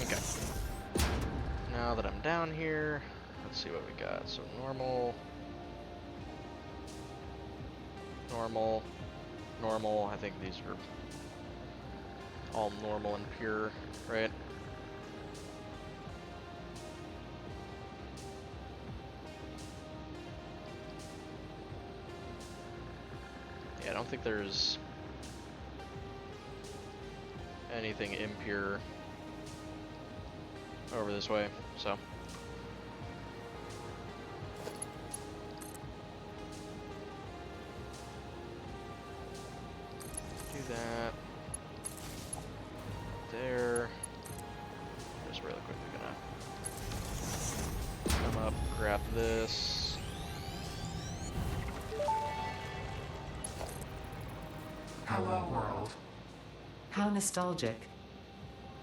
Okay. Now that I'm down here, let's see what we got. So normal, normal, normal. I think these are all normal and pure, right? Yeah, I don't think there's anything impure over this way, so. Do that. There. Just really quickly gonna come up, grab this. Hello, world. How nostalgic.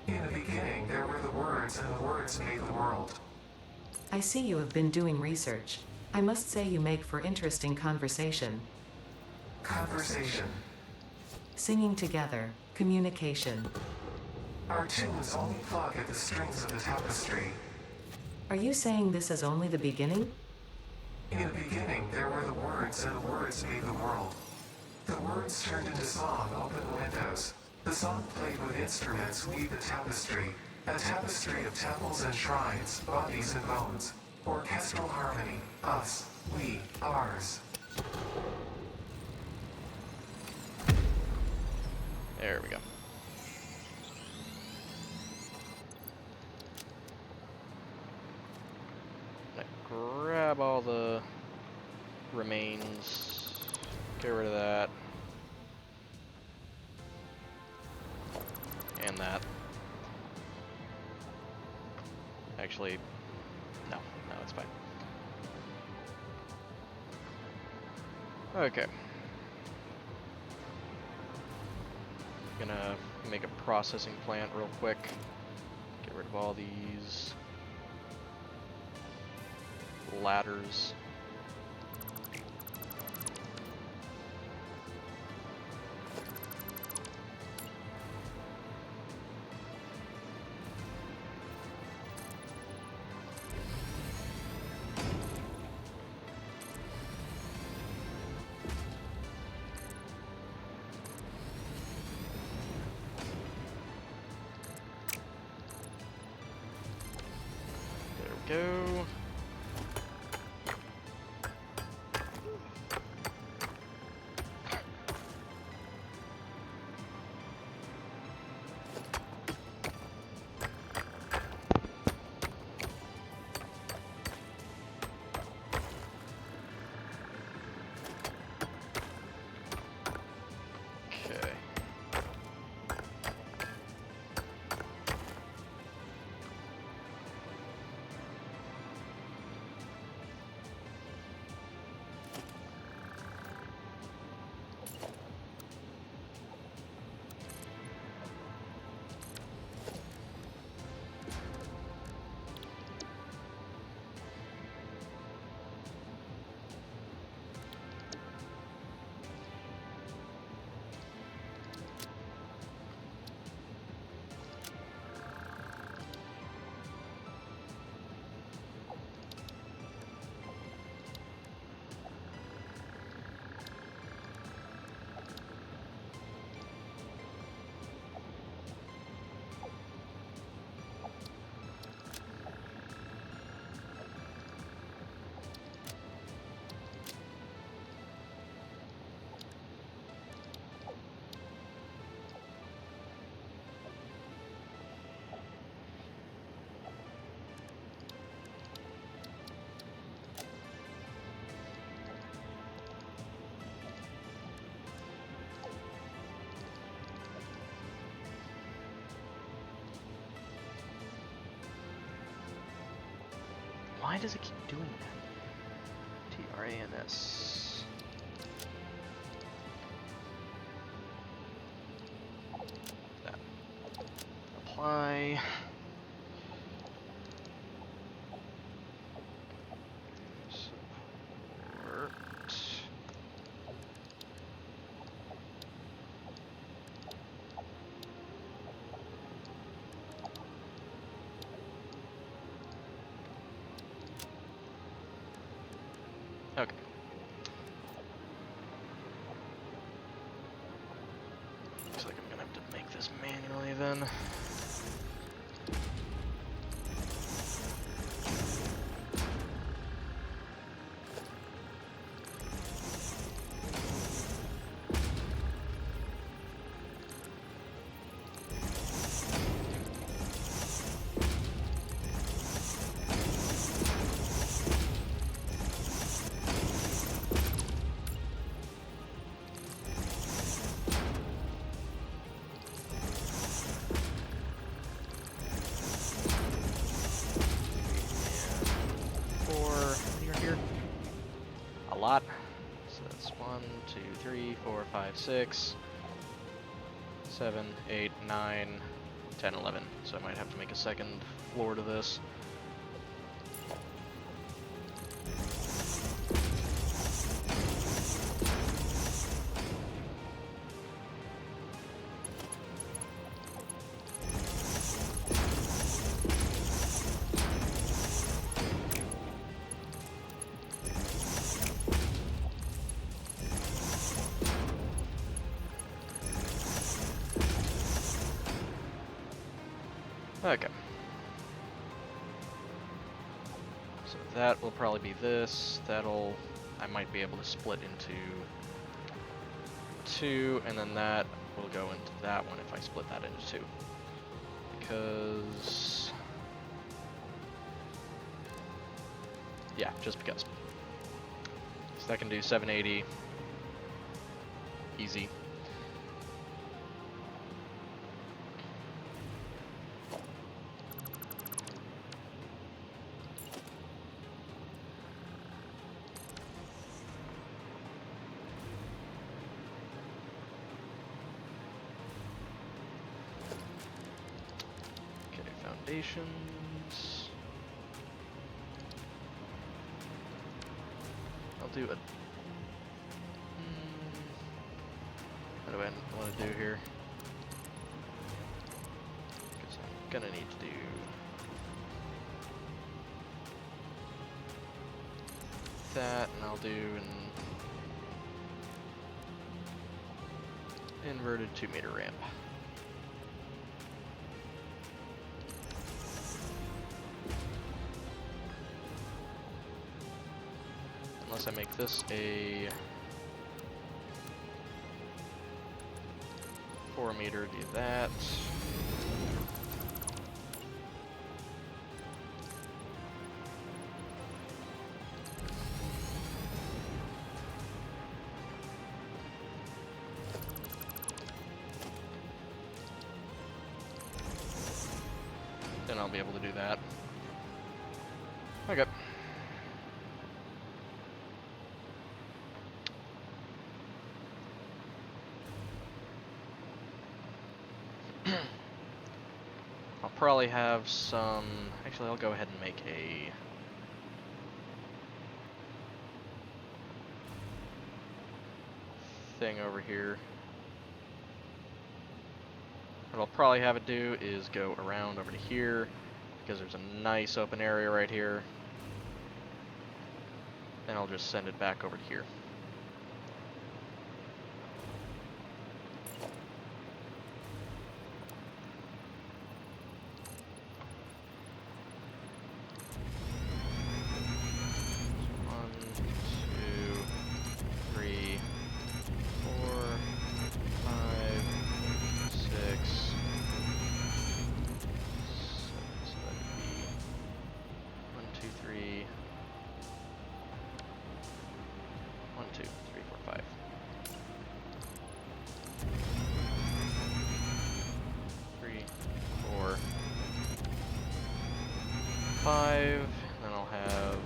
In the beginning, there were the words, and the words made the world. I see you have been doing research. I must say you make for interesting conversation. Conversation. Singing together, communication. Our tunes only pluck at the strings of the tapestry. Are you saying this is only the beginning? In the beginning, there were the words, and the words made the world. The words turned into song, open the windows. The song played with instruments, weave the tapestry. A tapestry of temples and shrines, bodies and bones. Orchestral harmony. Us. We. Ours. There we go. Grab all the remains, get rid of that, and that. Actually, no, it's fine. Okay. Gonna make a processing plant real quick. Get rid of all these ladders. There we go. Okay. Why does it keep doing that? TRANS. That. Apply. Support. Okay. Looks like I'm gonna have to make this manually then. A lot. So that's 1, 2, 3, 4, 5, 6. 7, 8, 9, 10, 11. So I might have to make a second floor to this. Okay. So that will probably be this. I might be able to split into 2, and then that will go into that one if I split that into 2. Because... yeah, just because. So that can do 780. Easy. Okay, foundations. I'll do a... what do I want to do here? Because I'm gonna need to do... that, and I'll do an inverted 2-meter ramp. Unless I make this a 4-meter, do that. Then I'll be able to do that. Okay. I'll probably have some... actually, I'll go ahead and make a... thing over here. What I'll probably have it do is go around over to here, because there's a nice open area right here. Then I'll just send it back over to here. Five, then I'll have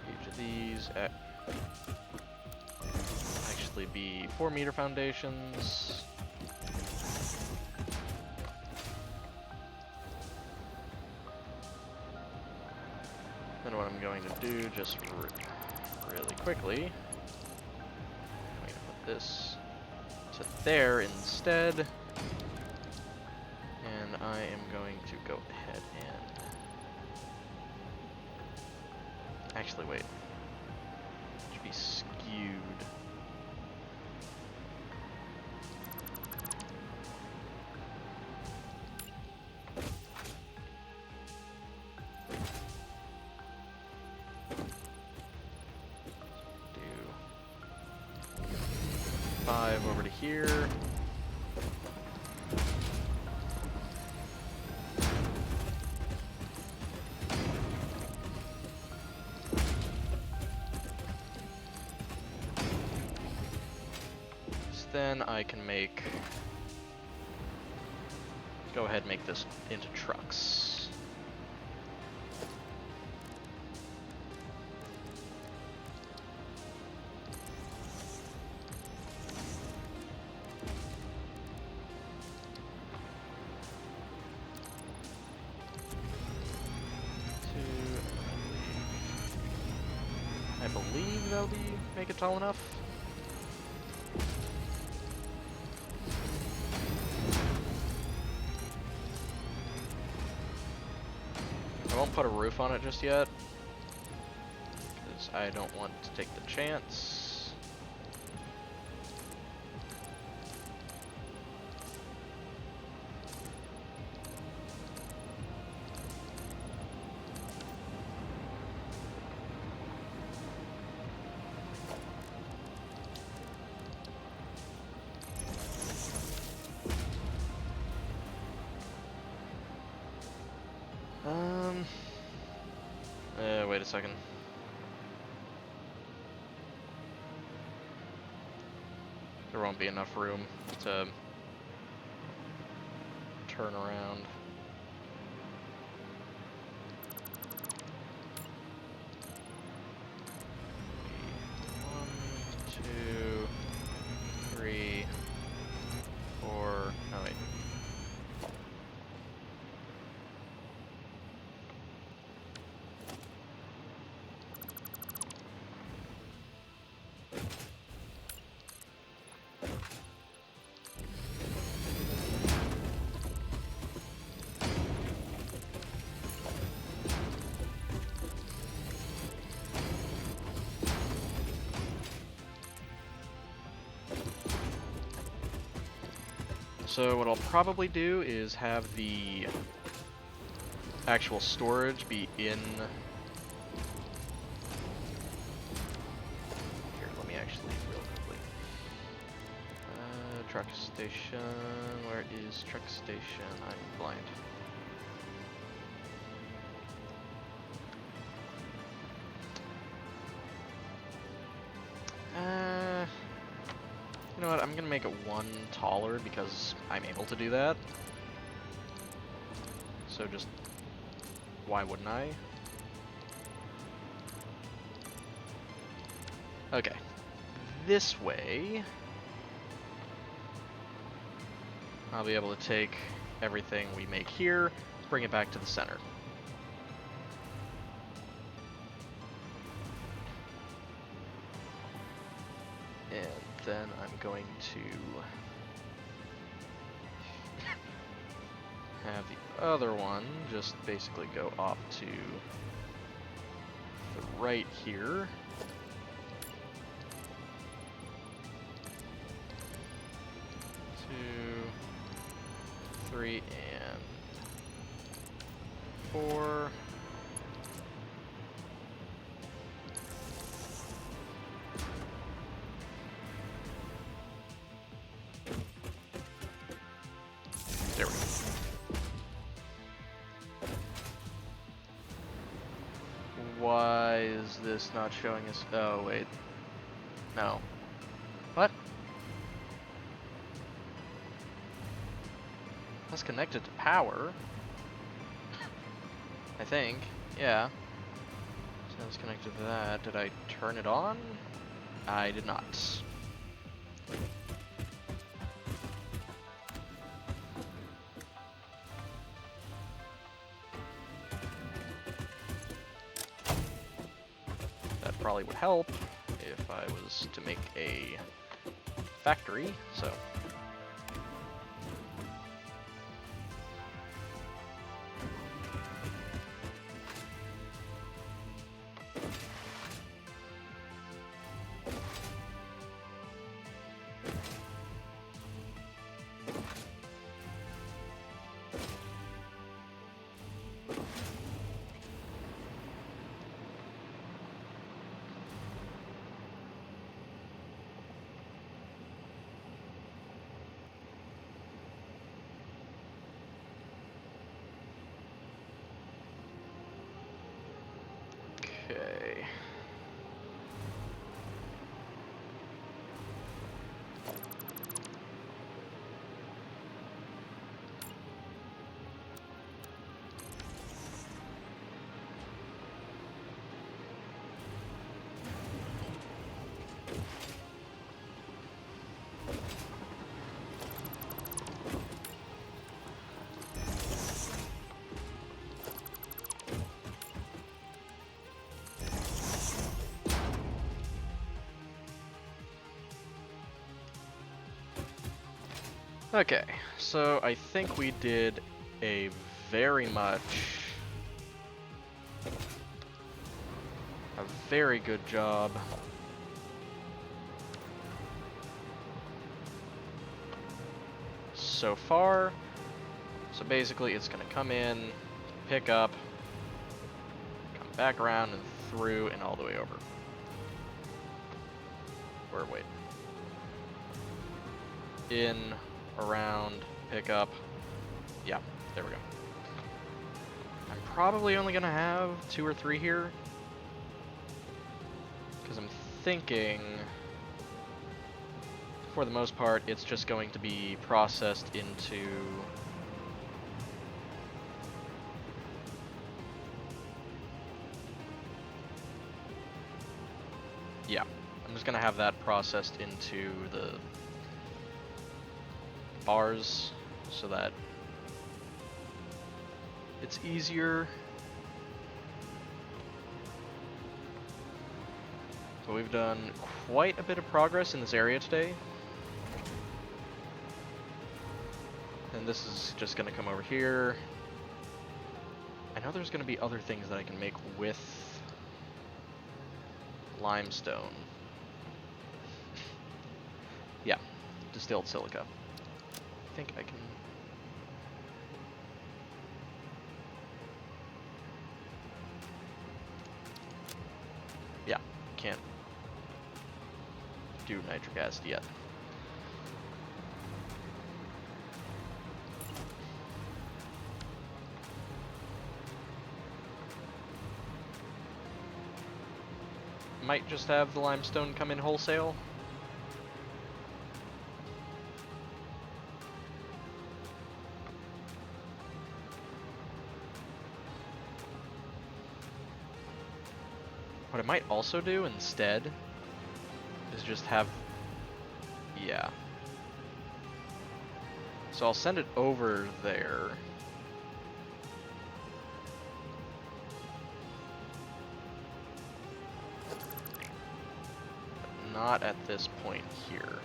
each of these actually be 4-meter foundations. Then what I'm going to do, just really quickly, I'm going to put this to there instead. And I am going to go ahead and... actually, wait. It should be skewed. Do 5 over to here. Then I can go ahead and make this into trucks. believe that'll make it tall enough. I won't put a roof on it just yet, because I don't want to take the chance. Wait a second. There won't be enough room to turn around. One, two, three, four. Oh wait. So what I'll probably do is have the actual storage be in... Here, let me actually real quickly. Truck station, where is truck station? I'm blind. You know what, I'm gonna make it one taller because I'm able to do that. So just, why wouldn't I? Okay, this way, I'll be able to take everything we make here, bring it back to the center. And then I'm going to have the other one just basically go off to the right here. 2, 3, and 4. There we go. Why is this not showing us? Oh, wait. No. What? That's connected to power. I think. Yeah. So it's connected to that. Did I turn it on? I did not. That probably would help if I was to make a factory, so. Okay. Okay, so I think we did a very much a very good job so far. So basically it's going to come in, pick up, come back around and through and all the way over. Or wait. In, around, pick up. Yeah, there we go. I'm probably only going to have 2 or 3 here. Because I'm thinking, for the most part, it's just going to be processed into... Yeah, I'm just going to have that processed into the bars so that it's easier. But we've done quite a bit of progress in this area today. And this is just going to come over here. I know there's going to be other things that I can make with limestone. Yeah, distilled silica. I think I can... Yeah, can't do nitric acid yet. Might just have the limestone come in wholesale. What I might also do instead is just have... Yeah. So I'll send it over there. But not at this point here.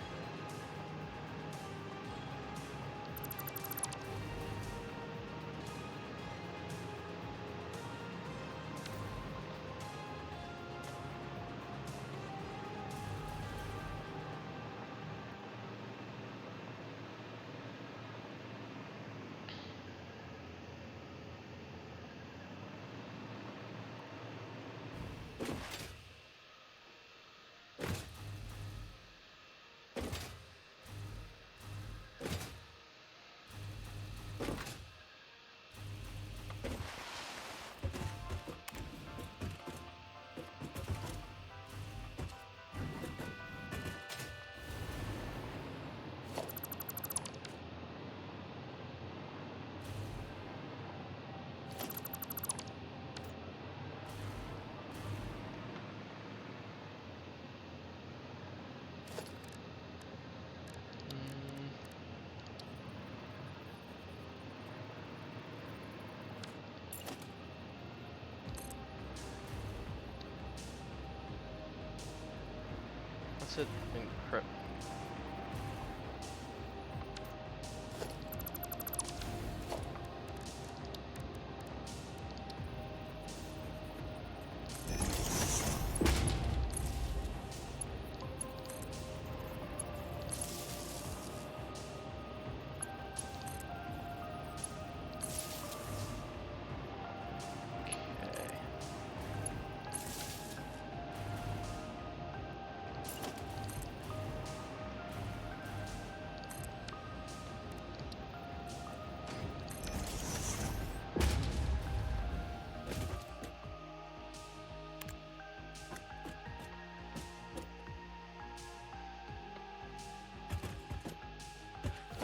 That's it.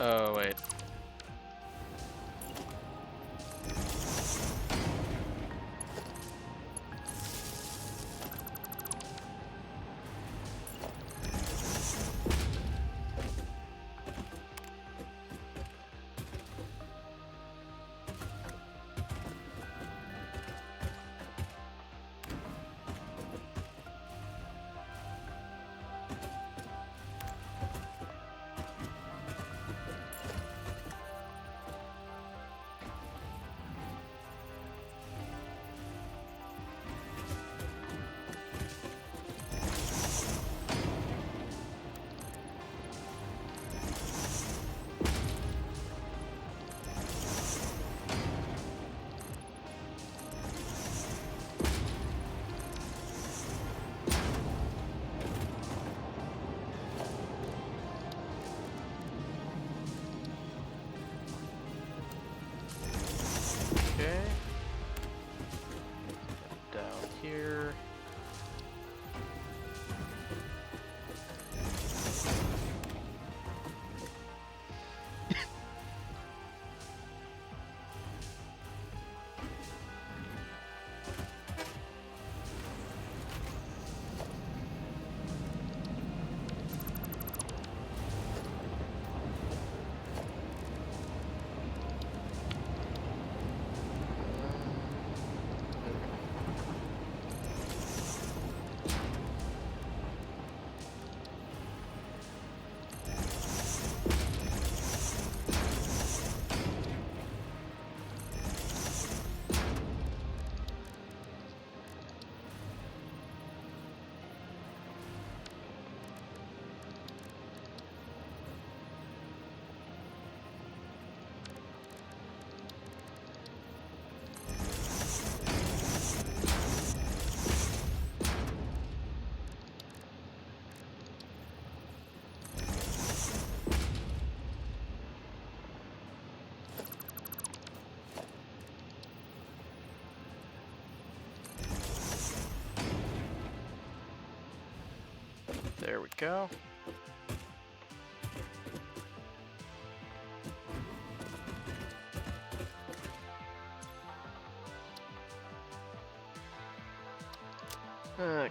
Oh, wait. here. There we go. Okay.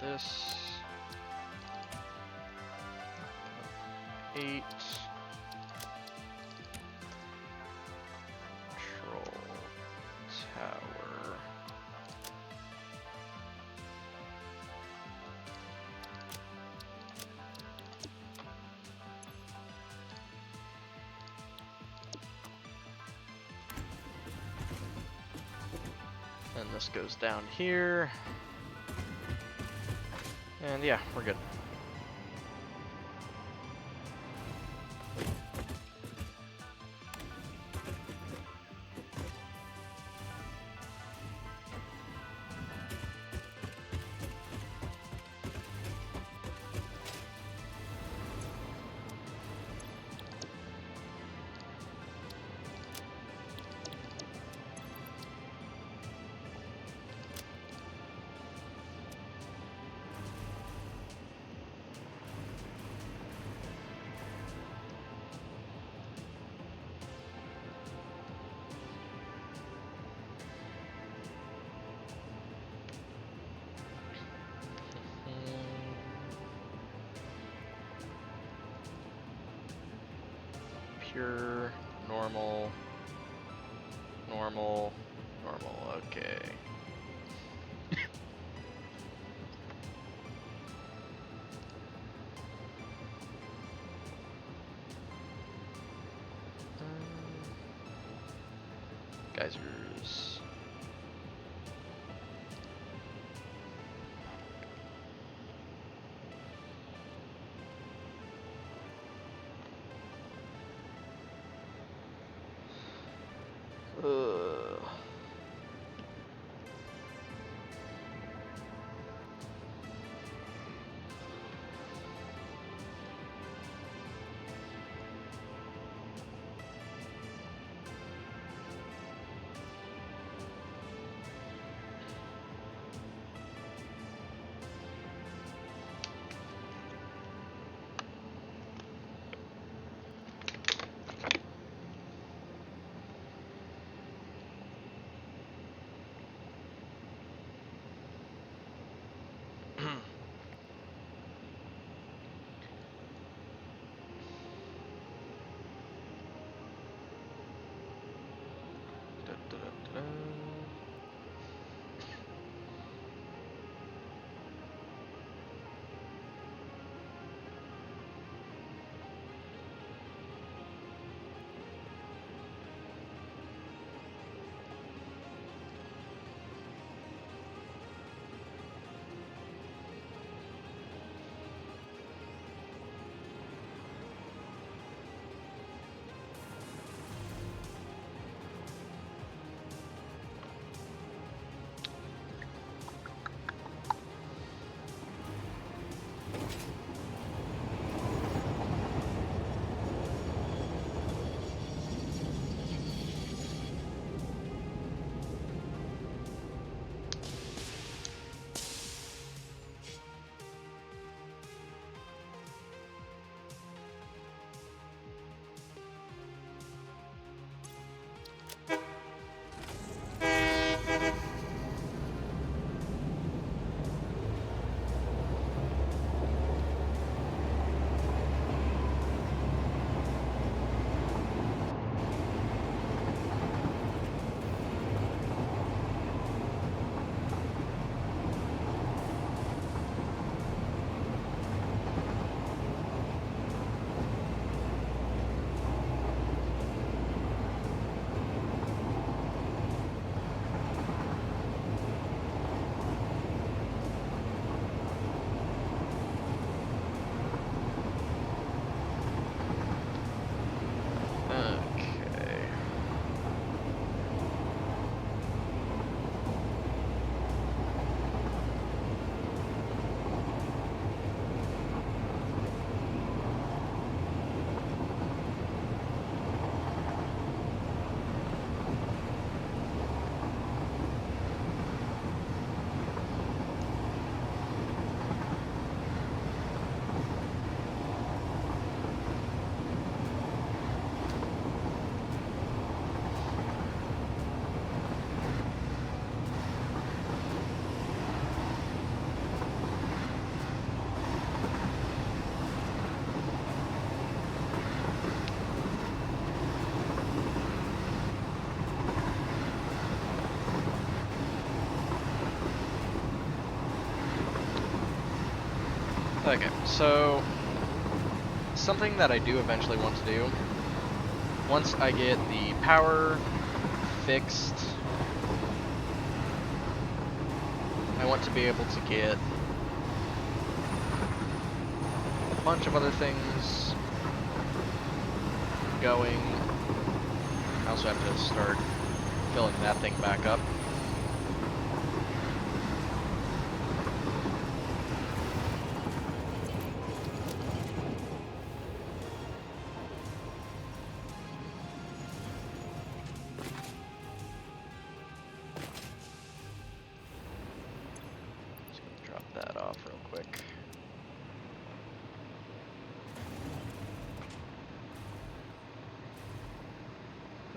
This 8 control tower. And this goes down here. And yeah, we're good. Pure, normal, normal, normal, okay. Geysers. Okay, so something that I do eventually want to do, once I get the power fixed, I want to be able to get a bunch of other things going. I also have to start filling that thing back up. Just gonna drop that off real quick.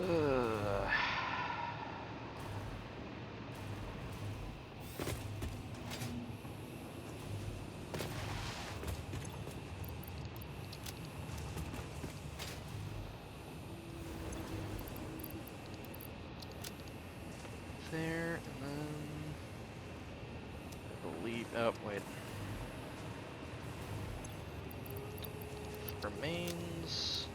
Ugh. There, and then I believe. Oh, wait. Remains.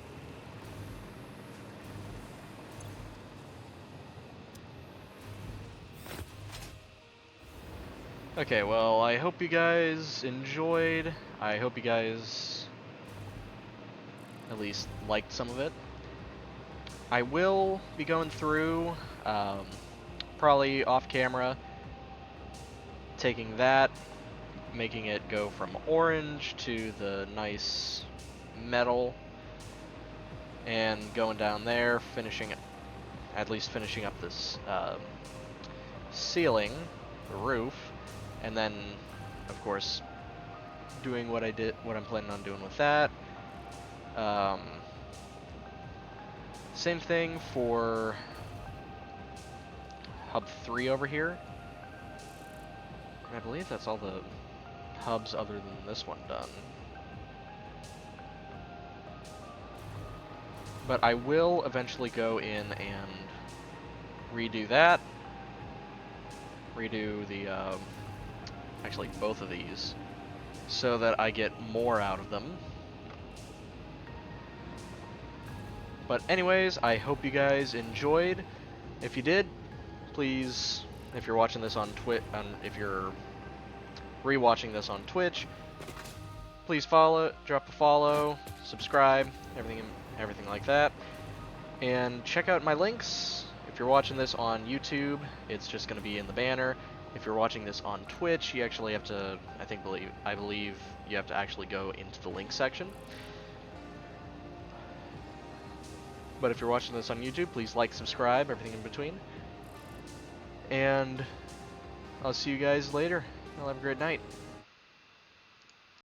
Okay, well, I hope you guys enjoyed. I hope you guys at least liked some of it. I will be going through, probably off camera, taking that, making it go from orange to the nice metal, and going down there, at least finishing up this ceiling, the roof, and then, of course, doing what I'm planning on doing with that. Same thing for hub 3 over here. I believe that's all the hubs other than this one done. But I will eventually go in and redo that. Redo the, actually both of these, so that I get more out of them. But anyways, I hope you guys enjoyed. If you did, please, if you're watching this on if you're rewatching this on Twitch, please drop a follow, subscribe, everything like that. And check out my links. If you're watching this on YouTube, it's just going to be in the banner. If you're watching this on Twitch, you actually have to, I believe you have to actually go into the link section. But if you're watching this on YouTube, please like, subscribe, everything in between. And I'll see you guys later. Y'all have a great night.